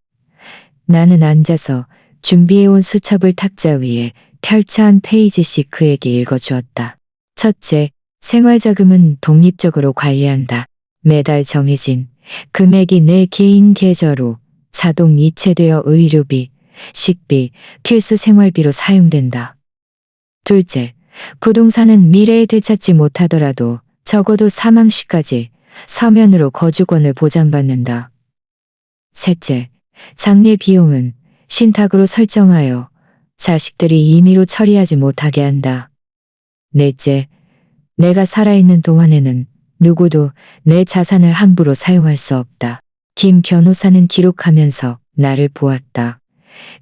나는 앉아서 준비해온 수첩을 탁자 위에 펼쳐 한 페이지씩 그에게 읽어주었다. 첫째, 생활자금은 독립적으로 관리한다. 매달 정해진 금액이 내 개인 계좌로 자동 이체되어 의료비, 식비, 필수 생활비로 사용된다. 둘째, 부동산은 미래에 되찾지 못하더라도 적어도 사망 시까지 서면으로 거주권을 보장받는다. 셋째, 장례 비용은 신탁으로 설정하여 자식들이 임의로 처리하지 못하게 한다. 넷째, 내가 살아있는 동안에는 누구도 내 자산을 함부로 사용할 수 없다. 김 변호사는 기록하면서 나를 보았다.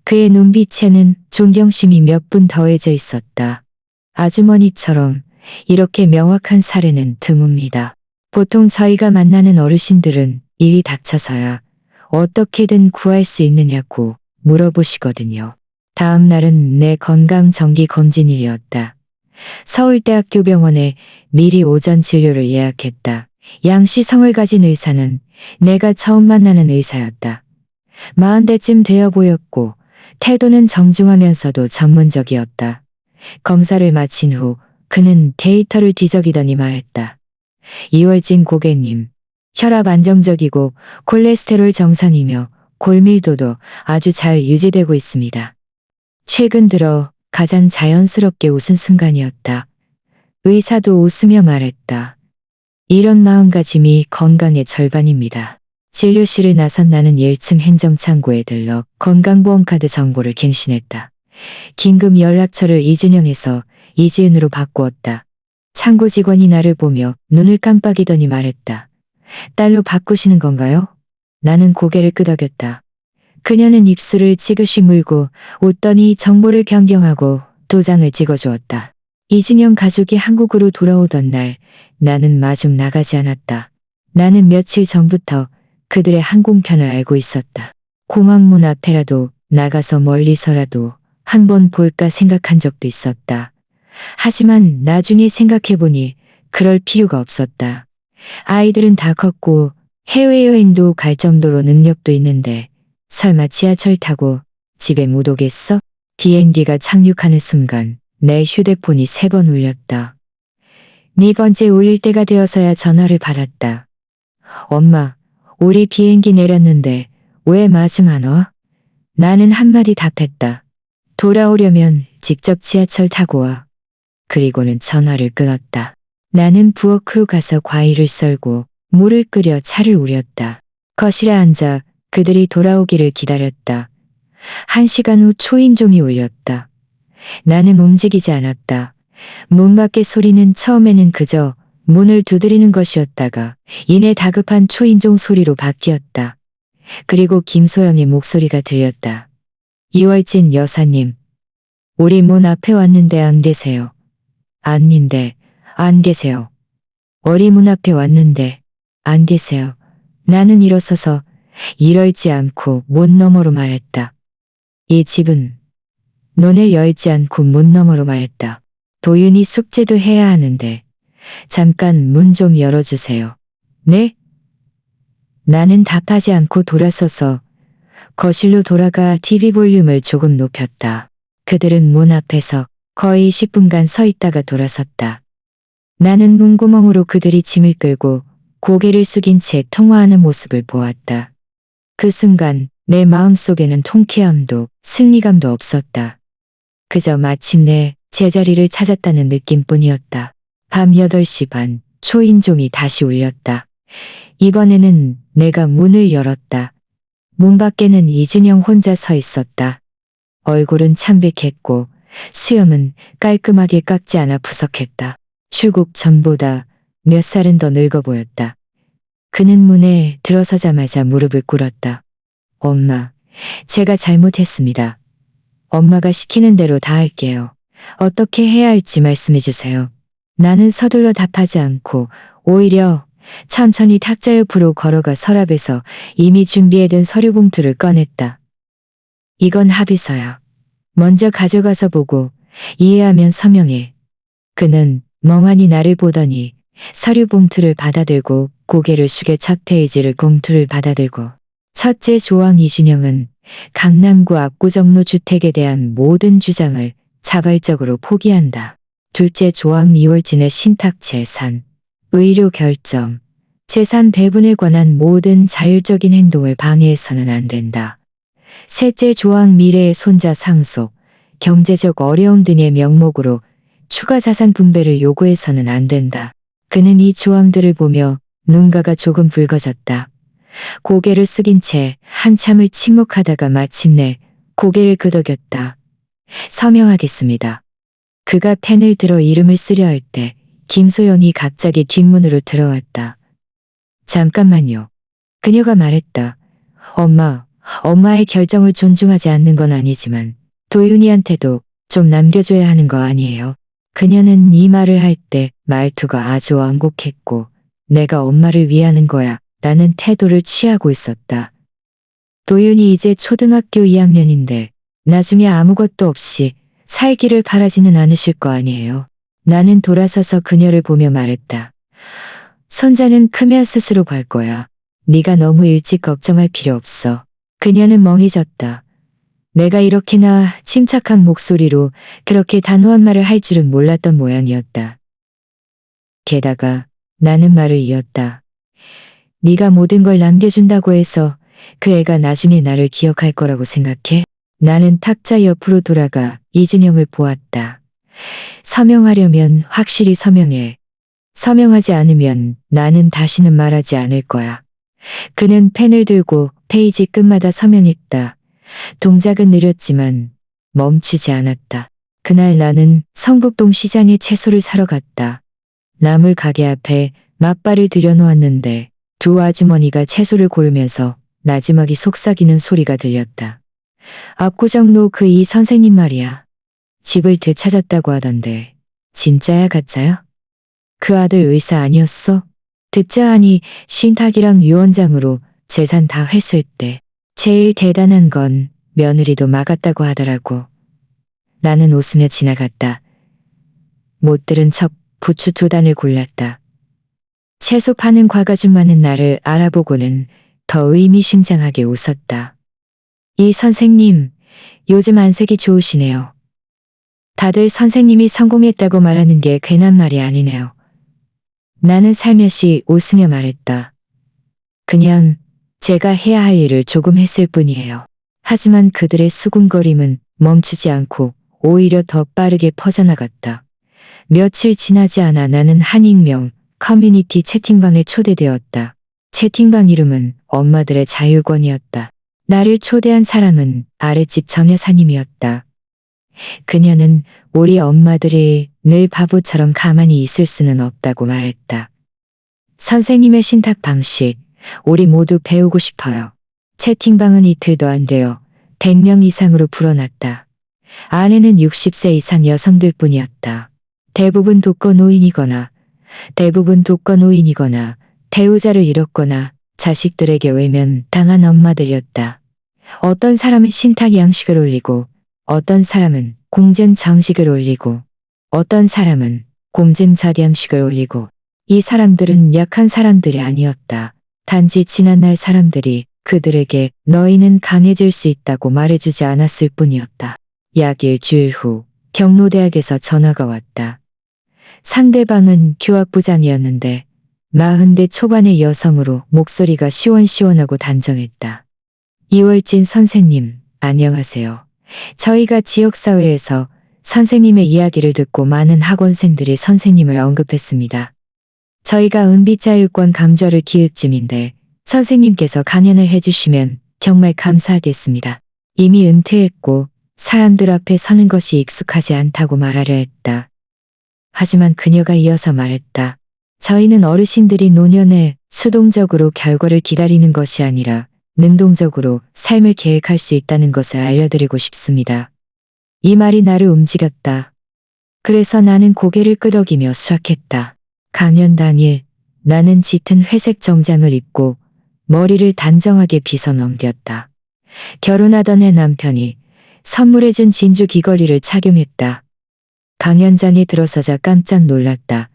그의 눈빛에는 존경심이 몇 분 더해져 있었다. 아주머니처럼 이렇게 명확한 사례는 드뭅니다. 보통 저희가 만나는 어르신들은 일이 닥쳐서야 어떻게든 구할 수 있느냐고 물어보시거든요. 다음 날은 내 건강 정기 검진일이었다. 서울대학교 병원에 미리 오전 진료를 예약했다. 양시성을 가진 의사는 내가 처음 만나는 의사였다. 40대쯤 되어 보였고 태도는 정중하면서도 전문적이었다. 검사를 마친 후 그는 데이터를 뒤적이더니 말했다. 이월진 고객님, 혈압 안정적이고 콜레스테롤 정상이며 골밀도도 아주 잘 유지되고 있습니다. 최근 들어 가장 자연스럽게 웃은 순간이었다. 의사도 웃으며 말했다. 이런 마음가짐이 건강의 절반입니다. 진료실을 나선 나는 1층 행정창고에 들러 건강보험카드 정보를 갱신했다. 긴급 연락처를 이준영에서 이지은으로 바꾸었다. 창고 직원이 나를 보며 눈을 깜빡이더니 말했다. 딸로 바꾸시는 건가요? 나는 고개를 끄덕였다. 그녀는 입술을 찌그시 물고 웃더니 정보를 변경하고 도장을 찍어주었다. 이준영 가족이 한국으로 돌아오던 날 나는 마중 나가지 않았다. 나는 며칠 전부터 그들의 항공편을 알고 있었다. 공항문 앞에라도 나가서 멀리서라도 한번 볼까 생각한 적도 있었다. 하지만 나중에 생각해보니 그럴 필요가 없었다. 아이들은 다 컸고 해외여행도 갈 정도로 능력도 있는데 설마 지하철 타고 집에 못 오겠어? 비행기가 착륙하는 순간 내 휴대폰이 3번 울렸다. 4번째 울릴 때가 되어서야 전화를 받았다. 엄마, 우리 비행기 내렸는데 왜 마중 안 와? 나는 한마디 답했다. 돌아오려면 직접 지하철 타고 와. 그리고는 전화를 끊었다. 나는 부엌으로 가서 과일을 썰고 물을 끓여 차를 우렸다. 거실에 앉아 그들이 돌아오기를 기다렸다. 1시간 후 초인종이 울렸다. 나는 움직이지 않았다. 문 밖의 소리는 처음에는 그저 문을 두드리는 것이었다가 이내 다급한 초인종 소리로 바뀌었다. 그리고 김소영의 목소리가 들렸다. 이월진 여사님, 우리 문 앞에 왔는데 안 계세요. 아닌데 안 계세요. 우리 문 앞에 왔는데 안 계세요. 나는 일어서서 이러지 않고 문 너머로 말했다. 이 집은 문을 열지 않고 문 너머로 말했다. 도윤이 숙제도 해야 하는데 잠깐 문 좀 열어주세요. 네? 나는 답하지 않고 돌아서서 거실로 돌아가 TV 볼륨을 조금 높였다. 그들은 문 앞에서 거의 10분간 서 있다가 돌아섰다. 나는 문구멍으로 그들이 짐을 끌고 고개를 숙인 채 통화하는 모습을 보았다. 그 순간 내 마음속에는 통쾌함도 승리감도 없었다. 그저 마침내 제자리를 찾았다는 느낌뿐이었다. 밤 8시 반, 초인종이 다시 울렸다. 이번에는 내가 문을 열었다. 문 밖에는 이준영 혼자 서 있었다. 얼굴은 창백했고 수염은 깔끔하게 깎지 않아 푸석했다. 출국 전보다 몇 살은 더 늙어 보였다. 그는 문에 들어서자마자 무릎을 꿇었다. 엄마, 제가 잘못했습니다. 엄마가 시키는 대로 다 할게요. 어떻게 해야 할지 말씀해 주세요. 나는 서둘러 답하지 않고 오히려 천천히 탁자 옆으로 걸어가 서랍에서 이미 준비해둔 서류 봉투를 꺼냈다. 이건 합의서야. 먼저 가져가서 보고 이해하면 서명해. 그는 멍하니 나를 보더니 서류 봉투를 받아들고 고개를 숙여 첫 페이지를 봉투를 받아들고 첫째 조항 이준영은 강남구 압구정로 주택에 대한 모든 주장을 자발적으로 포기한다. 둘째 조항 이월진의 신탁 재산, 의료 결정, 재산 배분에 관한 모든 자율적인 행동을 방해해서는 안 된다. 셋째 조항 미래의 손자 상속, 경제적 어려움 등의 명목으로 추가 자산 분배를 요구해서는 안 된다. 그는 이 조항들을 보며 눈가가 조금 붉어졌다. 고개를 숙인 채 한참을 침묵하다가 마침내 고개를 끄덕였다. 서명하겠습니다. 그가 펜을 들어 이름을 쓰려 할 때 김소연이 갑자기 뒷문으로 들어왔다. 잠깐만요. 그녀가 말했다. 엄마의 결정을 존중하지 않는 건 아니지만 도윤이한테도 좀 남겨줘야 하는 거 아니에요? 그녀는 이 말을 할 때 말투가 아주 완곡했고 내가 엄마를 위하는 거야 라는 태도를 취하고 있었다. 도윤이 이제 초등학교 2학년인데 나중에 아무것도 없이 살기를 바라지는 않으실 거 아니에요. 나는 돌아서서 그녀를 보며 말했다. 손자는 크면 스스로 갈 거야. 네가 너무 일찍 걱정할 필요 없어. 그녀는 멍해졌다. 내가 이렇게나 침착한 목소리로 그렇게 단호한 말을 할 줄은 몰랐던 모양이었다. 게다가 나는 말을 이었다. 네가 모든 걸 남겨준다고 해서 그 애가 나중에 나를 기억할 거라고 생각해? 나는 탁자 옆으로 돌아가 이준영을 보았다. 서명하려면 확실히 서명해. 서명하지 않으면 나는 다시는 말하지 않을 거야. 그는 펜을 들고 페이지 끝마다 서명했다. 동작은 느렸지만 멈추지 않았다. 그날 나는 성북동 시장에 채소를 사러 갔다. 나물 가게 앞에 막바를 들여놓았는데 두 아주머니가 채소를 고르면서 나지막이 속삭이는 소리가 들렸다. 압구정로 그 이 선생님 말이야. 집을 되찾았다고 하던데 진짜야 가짜야? 그 아들 의사 아니었어? 듣자 하니 신탁이랑 유언장으로 재산 다 회수했대. 제일 대단한 건 며느리도 막았다고 하더라고. 나는 웃으며 지나갔다. 못 들은 척 부추 2단을 골랐다. 채소 파는 과가줌마는 나를 알아보고는 더 의미심장하게 웃었다. 이 선생님, 요즘 안색이 좋으시네요. 다들 선생님이 성공했다고 말하는 게 괜한 말이 아니네요. 나는 살며시 웃으며 말했다. 그냥 제가 해야 할 일을 조금 했을 뿐이에요. 하지만 그들의 수군거림은 멈추지 않고 오히려 더 빠르게 퍼져나갔다. 며칠 지나지 않아 나는 한 익명 커뮤니티 채팅방에 초대되었다. 채팅방 이름은 엄마들의 자율권이었다. 나를 초대한 사람은 아랫집 정 여사님이었다. 그녀는 우리 엄마들이 늘 바보처럼 가만히 있을 수는 없다고 말했다. 선생님의 신탁 방식, 우리 모두 배우고 싶어요. 채팅방은 이틀도 안 되어 100명 이상으로 불어났다. 안에는 60세 이상 여성들 뿐이었다. 대부분 독거노인이거나 배우자를 잃었거나 자식들에게 외면 당한 엄마들이었다. 어떤 사람은 신탁 양식을 올리고 어떤 사람은 공증 정식을 올리고 어떤 사람은 공증 적양식을 올리고 이 사람들은 약한 사람들이 아니었다. 단지 지난날 사람들이 그들에게 너희는 강해질 수 있다고 말해주지 않았을 뿐이었다. 약 일주일 후 경로대학에서 전화가 왔다. 상대방은 교학부장이었는데 40대 초반의 여성으로 목소리가 시원시원하고 단정했다. 이월진 선생님, 안녕하세요. 저희가 지역사회에서 선생님의 이야기를 듣고 많은 학원생들이 선생님을 언급했습니다. 저희가 은비자율권 강좌를 기획 중인데 선생님께서 강연을 해주시면 정말 감사하겠습니다. 이미 은퇴했고 사람들 앞에 서는 것이 익숙하지 않다고 말하려 했다. 하지만 그녀가 이어서 말했다. 저희는 어르신들이 노년에 수동적으로 결과를 기다리는 것이 아니라 능동적으로 삶을 계획할 수 있다는 것을 알려드리고 싶습니다. 이 말이 나를 움직였다. 그래서 나는 고개를 끄덕이며 수락했다. 강연 당일 나는 짙은 회색 정장을 입고 머리를 단정하게 빗어 넘겼다. 결혼하던 해 남편이 선물해준 진주 귀걸이를 착용했다. 강연장에 들어서자 깜짝 놀랐다.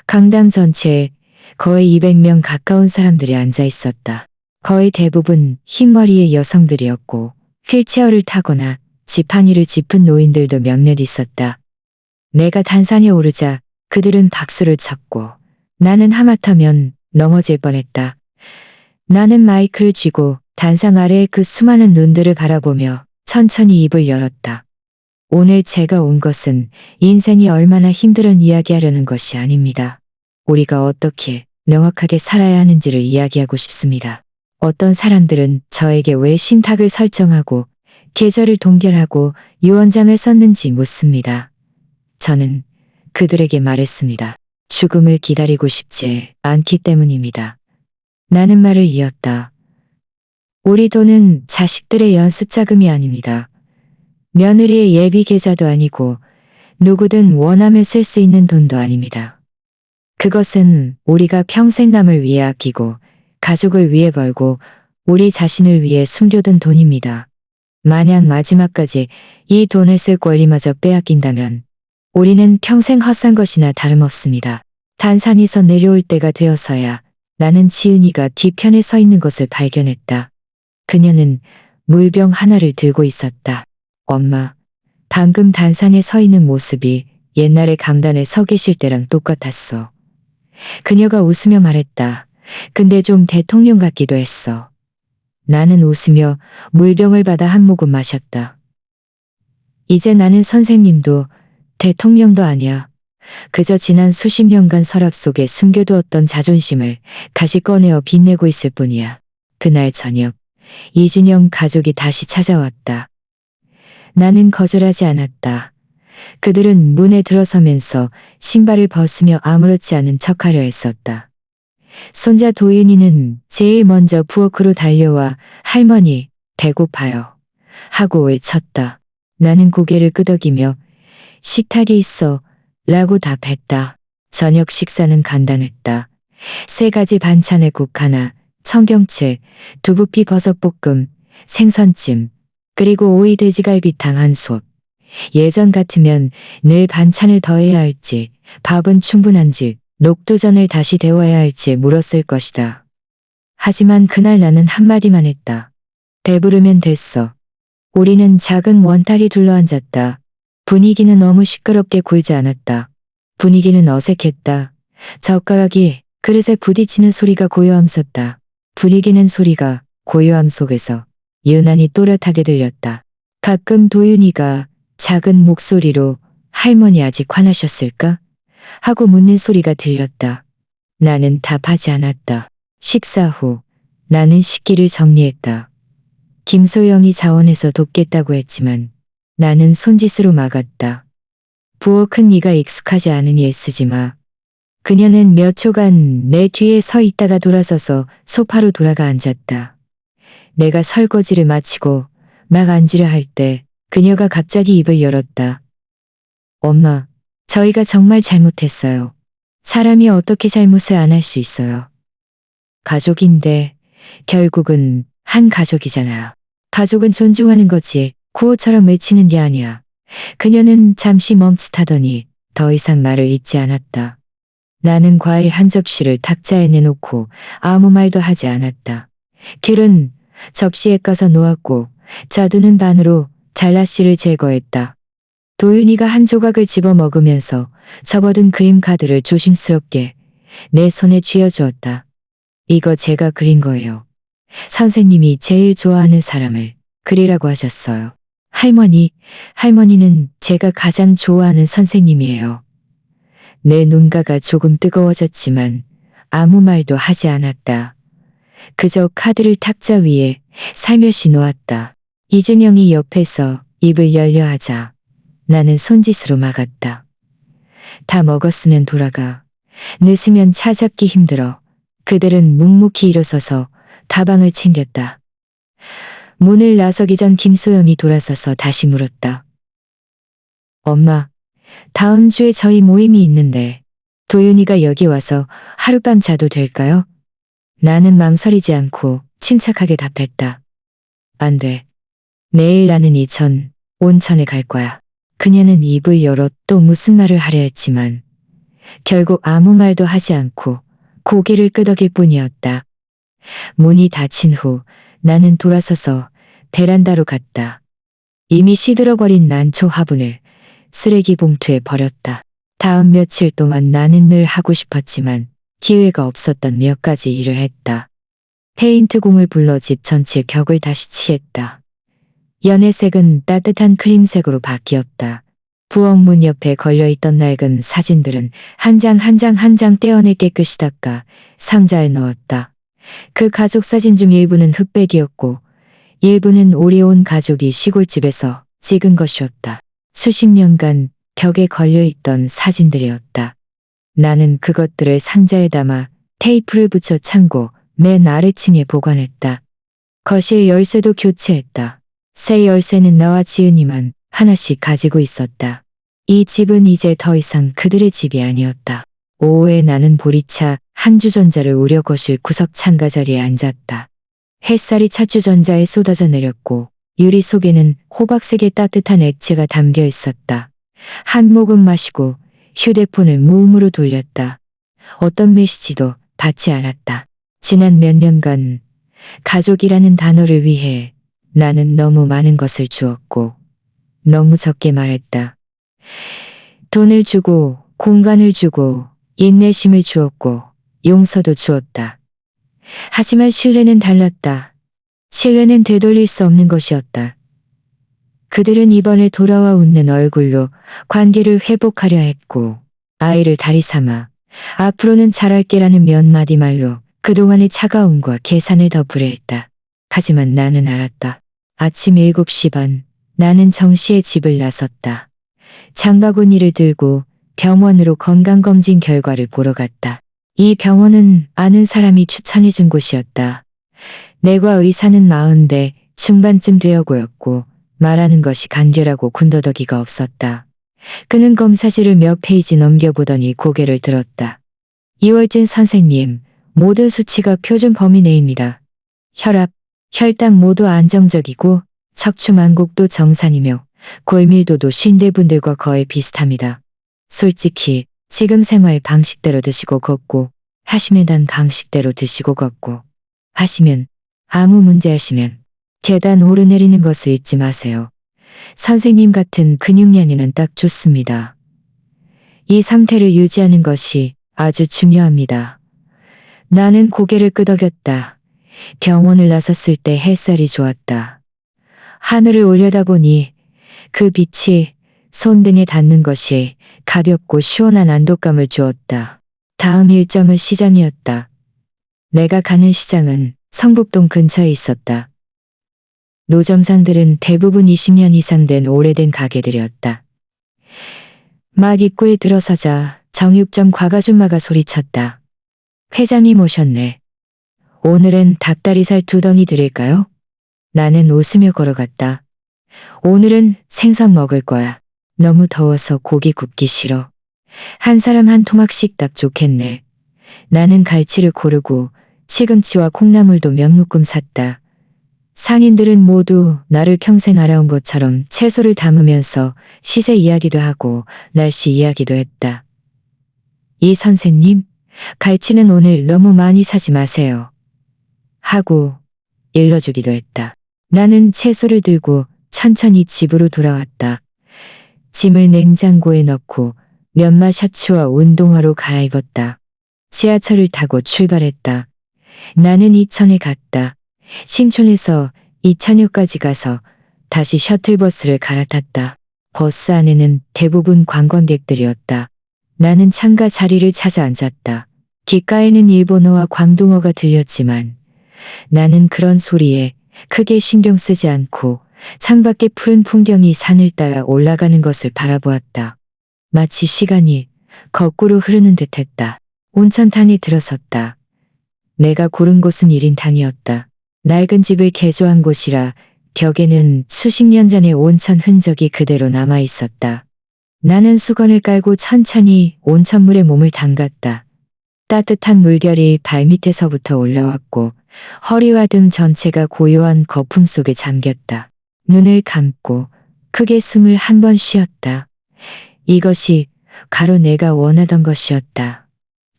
강당 전체에 거의 200명 가까운 사람들이 앉아 있었다. 거의 대부분 흰머리의 여성들이었고 휠체어를 타거나 지팡이를 짚은 노인들도 몇몇 있었다. 내가 단상에 오르자 그들은 박수를 쳤고 나는 하마터면 넘어질 뻔했다. 나는 마이크를 쥐고 단상 아래의 그 수많은 눈들을 바라보며 천천히 입을 열었다. 오늘 제가 온 것은 인생이 얼마나 힘들은 이야기하려는 것이 아닙니다. 우리가 어떻게 명확하게 살아야 하는지를 이야기하고 싶습니다. 어떤 사람들은 저에게 왜 신탁을 설정하고 계절을 동결하고 유언장을 썼는지 묻습니다. 저는 그들에게 말했습니다. 죽음을 기다리고 싶지 않기 때문입니다. 나는 말을 이었다. 우리 돈은 자식들의 연습자금이 아닙니다. 며느리의 예비 계좌도 아니고 누구든 원하면 쓸 수 있는 돈도 아닙니다. 그것은 우리가 평생 남을 위해 아끼고 가족을 위해 벌고 우리 자신을 위해 숨겨둔 돈입니다. 만약 마지막까지 이 돈을 쓸 권리마저 빼앗긴다면 우리는 평생 헛산 것이나 다름없습니다. 단상에서 내려올 때가 되어서야 나는 지은이가 뒤편에 서 있는 것을 발견했다. 그녀는 물병 하나를 들고 있었다. 엄마, 방금 단상에 서 있는 모습이 옛날에 강단에 서 계실 때랑 똑같았어. 그녀가 웃으며 말했다. 근데 좀 대통령 같기도 했어. 나는 웃으며 물병을 받아 한 모금 마셨다. 이제 나는 선생님도 대통령도 아니야. 그저 지난 수십 년간 서랍 속에 숨겨두었던 자존심을 다시 꺼내어 빛내고 있을 뿐이야. 그날 저녁 이준영 가족이 다시 찾아왔다. 나는 거절하지 않았다. 그들은 문에 들어서면서 신발을 벗으며 아무렇지 않은 척하려 했었다. 손자 도윤이는 제일 먼저 부엌으로 달려와 할머니 배고파요 하고 외쳤다. 나는 고개를 끄덕이며 식탁에 있어 라고 답했다. 저녁 식사는 간단했다. 3가지 반찬에 국 하나, 청경채, 두부피 버섯볶음, 생선찜, 그리고 오이 돼지갈비탕 한 솥. 예전 같으면 늘 반찬을 더해야 할지, 밥은 충분한지, 녹두전을 다시 데워야 할지 물었을 것이다. 하지만 그날 나는 한마디만 했다. 배부르면 됐어. 우리는 작은 원탁이 둘러앉았다. 분위기는 너무 시끄럽게 굴지 않았다. 분위기는 어색했다. 젓가락이 그릇에 부딪히는 소리가 고요함섰다. 분위기는 소리가 고요함 속에서 유난히 또렷하게 들렸다. 가끔 도윤이가 작은 목소리로 할머니 아직 화나셨을까? 하고 묻는 소리가 들렸다. 나는 답하지 않았다. 식사 후 나는 식기를 정리했다. 김소영이 자원해서 돕겠다고 했지만 나는 손짓으로 막았다. 부엌은 네가 익숙하지 않으니 애쓰지 마. 그녀는 몇 초간 내 뒤에 서 있다가 돌아서서 소파로 돌아가 앉았다. 내가 설거지를 마치고 막 앉으려 할 때 그녀가 갑자기 입을 열었다. 엄마, 저희가 정말 잘못했어요. 사람이 어떻게 잘못을 안 할 수 있어요. 가족인데 결국은 한 가족이잖아요. 가족은 존중하는 거지 구호처럼 외치는 게 아니야. 그녀는 잠시 멈칫하더니 더 이상 말을 잇지 않았다. 나는 과일 한 접시를 탁자에 내놓고 아무 말도 하지 않았다. 길은 접시에 까서 놓았고 자두는 반으로 잘라 씨를 제거했다. 도윤이가 한 조각을 집어 먹으면서 접어둔 그림 카드를 조심스럽게 내 손에 쥐어주었다. 이거 제가 그린 거예요. 선생님이 제일 좋아하는 사람을 그리라고 하셨어요. 할머니는 제가 가장 좋아하는 선생님이에요. 내 눈가가 조금 뜨거워졌지만 아무 말도 하지 않았다. 그저 카드를 탁자 위에 살며시 놓았다. 이준영이 옆에서 입을 열려 하자 나는 손짓으로 막았다. 다 먹었으면 돌아가. 늦으면 차 잡기 힘들어. 그들은 묵묵히 일어서서 다방을 챙겼다. 문을 나서기 전 김소영이 돌아서서 다시 물었다. 엄마, 다음 주에 저희 모임이 있는데 도윤이가 여기 와서 하룻밤 자도 될까요? 나는 망설이지 않고 침착하게 답했다. 안 돼. 내일 나는 온천에 갈 거야. 그녀는 입을 열어 또 무슨 말을 하려 했지만 결국 아무 말도 하지 않고 고개를 끄덕일 뿐이었다. 문이 닫힌 후 나는 돌아서서 베란다로 갔다. 이미 시들어버린 난초 화분을 쓰레기 봉투에 버렸다. 다음 며칠 동안 나는 늘 하고 싶었지만 기회가 없었던 몇 가지 일을 했다. 페인트공을 불러 집 전체 벽을 다시 칠했다. 연회색은 따뜻한 크림색으로 바뀌었다. 부엌문 옆에 걸려있던 낡은 사진들은 한 장 한 장 한 장 떼어내 깨끗이 닦아 상자에 넣었다. 그 가족 사진 중 일부는 흑백이었고 일부는 오래 온 가족이 시골집에서 찍은 것이었다. 수십 년간 벽에 걸려있던 사진들이었다. 나는 그것들을 상자에 담아 테이프를 붙여 창고 맨 아래층에 보관했다. 거실 열쇠도 교체했다. 새 열쇠는 나와 지은이만 하나씩 가지고 있었다. 이 집은 이제 더 이상 그들의 집이 아니었다. 오후에 나는 보리차 한 주전자를 우려 거실 구석 창가 자리에 앉았다. 햇살이 찻주전자에 쏟아져 내렸고 유리 속에는 호박색의 따뜻한 액체가 담겨 있었다. 한 모금 마시고 휴대폰을 무음으로 돌렸다. 어떤 메시지도 받지 않았다. 지난 몇 년간 가족이라는 단어를 위해 나는 너무 많은 것을 주었고 너무 적게 말했다. 돈을 주고 공간을 주고 인내심을 주었고 용서도 주었다. 하지만 신뢰는 달랐다. 신뢰는 되돌릴 수 없는 것이었다. 그들은 이번에 돌아와 웃는 얼굴로 관계를 회복하려 했고 아이를 다리 삼아 앞으로는 잘할게라는 몇 마디 말로 그동안의 차가움과 계산을 덮으려 했다. 하지만 나는 알았다. 아침 7시 반 나는 정시의 집을 나섰다. 장바구니를 들고 병원으로 건강검진 결과를 보러 갔다. 이 병원은 아는 사람이 추천해준 곳이었다. 내과 의사는 40대 중반쯤 되어 보였고 말하는 것이 간결하고 군더더기가 없었다. 그는 검사지를 몇 페이지 넘겨보더니 고개를 들었다. 이월진 선생님, 모든 수치가 표준 범위 내입니다. 혈압, 혈당 모두 안정적이고 척추만곡도 정상이며 골밀도도 50대분들과 거의 비슷합니다. 솔직히 지금 생활 방식대로 드시고 걷고 하시면 단 방식대로 드시고 걷고 하시면 아무 문제 하시면 계단 오르내리는 것을 잊지 마세요. 선생님 같은 근육량이는 딱 좋습니다. 이 상태를 유지하는 것이 아주 중요합니다. 나는 고개를 끄덕였다. 병원을 나섰을 때 햇살이 좋았다. 하늘을 올려다보니 그 빛이 손등에 닿는 것이 가볍고 시원한 안도감을 주었다. 다음 일정은 시장이었다. 내가 가는 시장은 성북동 근처에 있었다. 노점상들은 대부분 20년 이상 된 오래된 가게들이었다. 막 입구에 들어서자 정육점 과가줌마가 소리쳤다. 회장님 오셨네. 오늘은 닭다리살 2덩이 드릴까요? 나는 웃으며 걸어갔다. 오늘은 생선 먹을 거야. 너무 더워서 고기 굽기 싫어. 한 사람 한 토막씩 딱 좋겠네. 나는 갈치를 고르고 시금치와 콩나물도 몇 묶음 샀다. 상인들은 모두 나를 평생 알아온 것처럼 채소를 담으면서 시세 이야기도 하고 날씨 이야기도 했다. 이 선생님, 갈치는 오늘 너무 많이 사지 마세요. 하고 일러주기도 했다. 나는 채소를 들고 천천히 집으로 돌아왔다. 짐을 냉장고에 넣고 면마 셔츠와 운동화로 갈아입었다. 지하철을 타고 출발했다. 나는 이천에 갔다. 신촌에서 이천역까지 가서 다시 셔틀버스를 갈아탔다. 버스 안에는 대부분 관광객들이었다. 나는 창가 자리를 찾아 앉았다. 귓가에는 일본어와 광동어가 들렸지만 나는 그런 소리에 크게 신경 쓰지 않고 창밖의 푸른 풍경이 산을 따라 올라가는 것을 바라보았다. 마치 시간이 거꾸로 흐르는 듯했다. 온천탕에 들어섰다. 내가 고른 곳은 1인탕이었다. 낡은 집을 개조한 곳이라 벽에는 수십 년 전의 온천 흔적이 그대로 남아 있었다. 나는 수건을 깔고 천천히 온천물에 몸을 담갔다. 따뜻한 물결이 발밑에서부터 올라왔고 허리와 등 전체가 고요한 거품 속에 잠겼다. 눈을 감고 크게 숨을 한 번 쉬었다. 이것이 바로 내가 원하던 것이었다.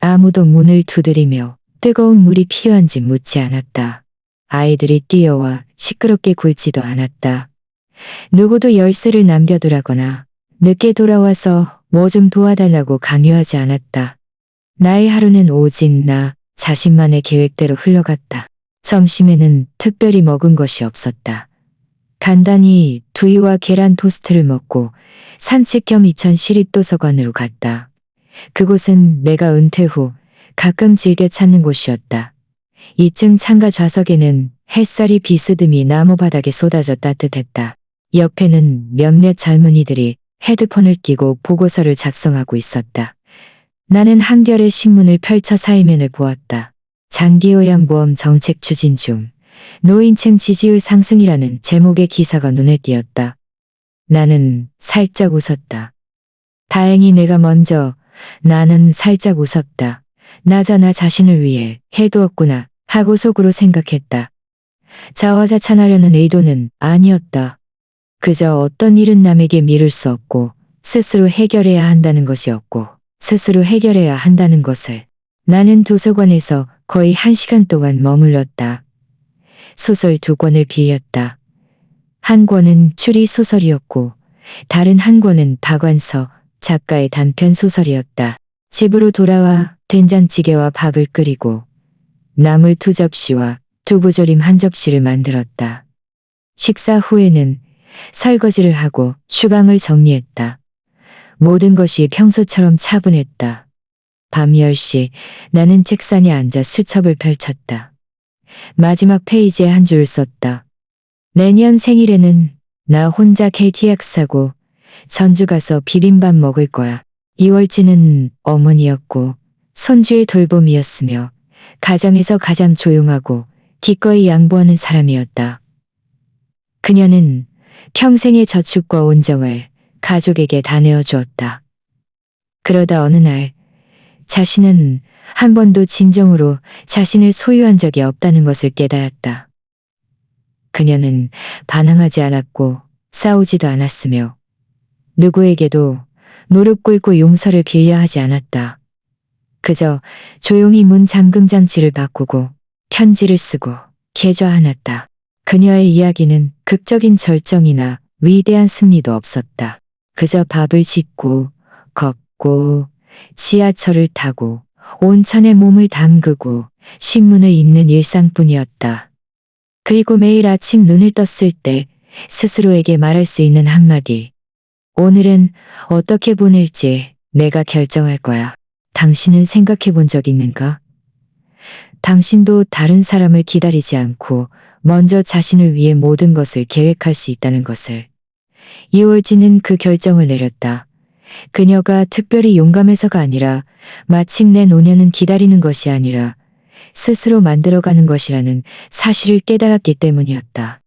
아무도 문을 두드리며 뜨거운 물이 필요한지 묻지 않았다. 아이들이 뛰어와 시끄럽게 굴지도 않았다. 누구도 열쇠를 남겨두라거나 늦게 돌아와서 뭐 좀 도와달라고 강요하지 않았다. 나의 하루는 오직 나 자신만의 계획대로 흘러갔다. 점심에는 특별히 먹은 것이 없었다. 간단히 두유와 계란 토스트를 먹고 산책 겸 이천 시립도서관으로 갔다. 그곳은 내가 은퇴 후 가끔 즐겨 찾는 곳이었다. 2층 창가 좌석에는 햇살이 비스듬히 나무 바닥에 쏟아져 따뜻했다. 옆에는 몇몇 젊은이들이 헤드폰을 끼고 보고서를 작성하고 있었다. 나는 한결의 신문을 펼쳐 사이면을 보았다. 장기요양보험 정책 추진 중 노인층 지지율 상승이라는 제목의 기사가 눈에 띄었다. 나는 살짝 웃었다. 다행히 내가 먼저. 나는 살짝 웃었다. 나자 나 자신을 위해 해두었구나 하고 속으로 생각했다. 자화자찬하려는 의도는 아니었다. 그저 어떤 일은 남에게 미룰 수 없고 스스로 해결해야 한다는 것이었고 스스로 해결해야 한다는 것을. 나는 도서관에서 거의 1시간 동안 머물렀다. 소설 2권을 빌렸다. 한 권은 추리 소설이었고 다른 한 권은 박완서 작가의 단편 소설이었다. 집으로 돌아와 된장찌개와 밥을 끓이고 나물 2접시와 두부조림 1접시를 만들었다. 식사 후에는 설거지를 하고 주방을 정리했다. 모든 것이 평소처럼 차분했다. 밤 10시 나는 책상에 앉아 수첩을 펼쳤다. 마지막 페이지에 한 줄을 썼다. 내년 생일에는 나 혼자 KTX 사고 전주 가서 비빔밥 먹을 거야. 이월지는 어머니였고 손주의 돌봄이었으며 가정에서 가장 조용하고 기꺼이 양보하는 사람이었다. 그녀는 평생의 저축과 온정을 가족에게 다 내어주었다. 그러다 어느 날 자신은 한 번도 진정으로 자신을 소유한 적이 없다는 것을 깨달았다. 그녀는 반항하지 않았고 싸우지도 않았으며 누구에게도 무릎 꿇고 용서를 빌려 하지 않았다. 그저 조용히 문 잠금 장치를 바꾸고 편지를 쓰고 계좌하놨다. 그녀의 이야기는 극적인 절정이나 위대한 승리도 없었다. 그저 밥을 짓고 걷고 지하철을 타고 온천에 몸을 담그고 신문을 읽는 일상뿐이었다. 그리고 매일 아침 눈을 떴을 때 스스로에게 말할 수 있는 한마디. 오늘은 어떻게 보낼지 내가 결정할 거야. 당신은 생각해 본 적 있는가? 당신도 다른 사람을 기다리지 않고 먼저 자신을 위해 모든 것을 계획할 수 있다는 것을. 이월지는 그 결정을 내렸다. 그녀가 특별히 용감해서가 아니라 마침내 노년은 기다리는 것이 아니라 스스로 만들어가는 것이라는 사실을 깨달았기 때문이었다.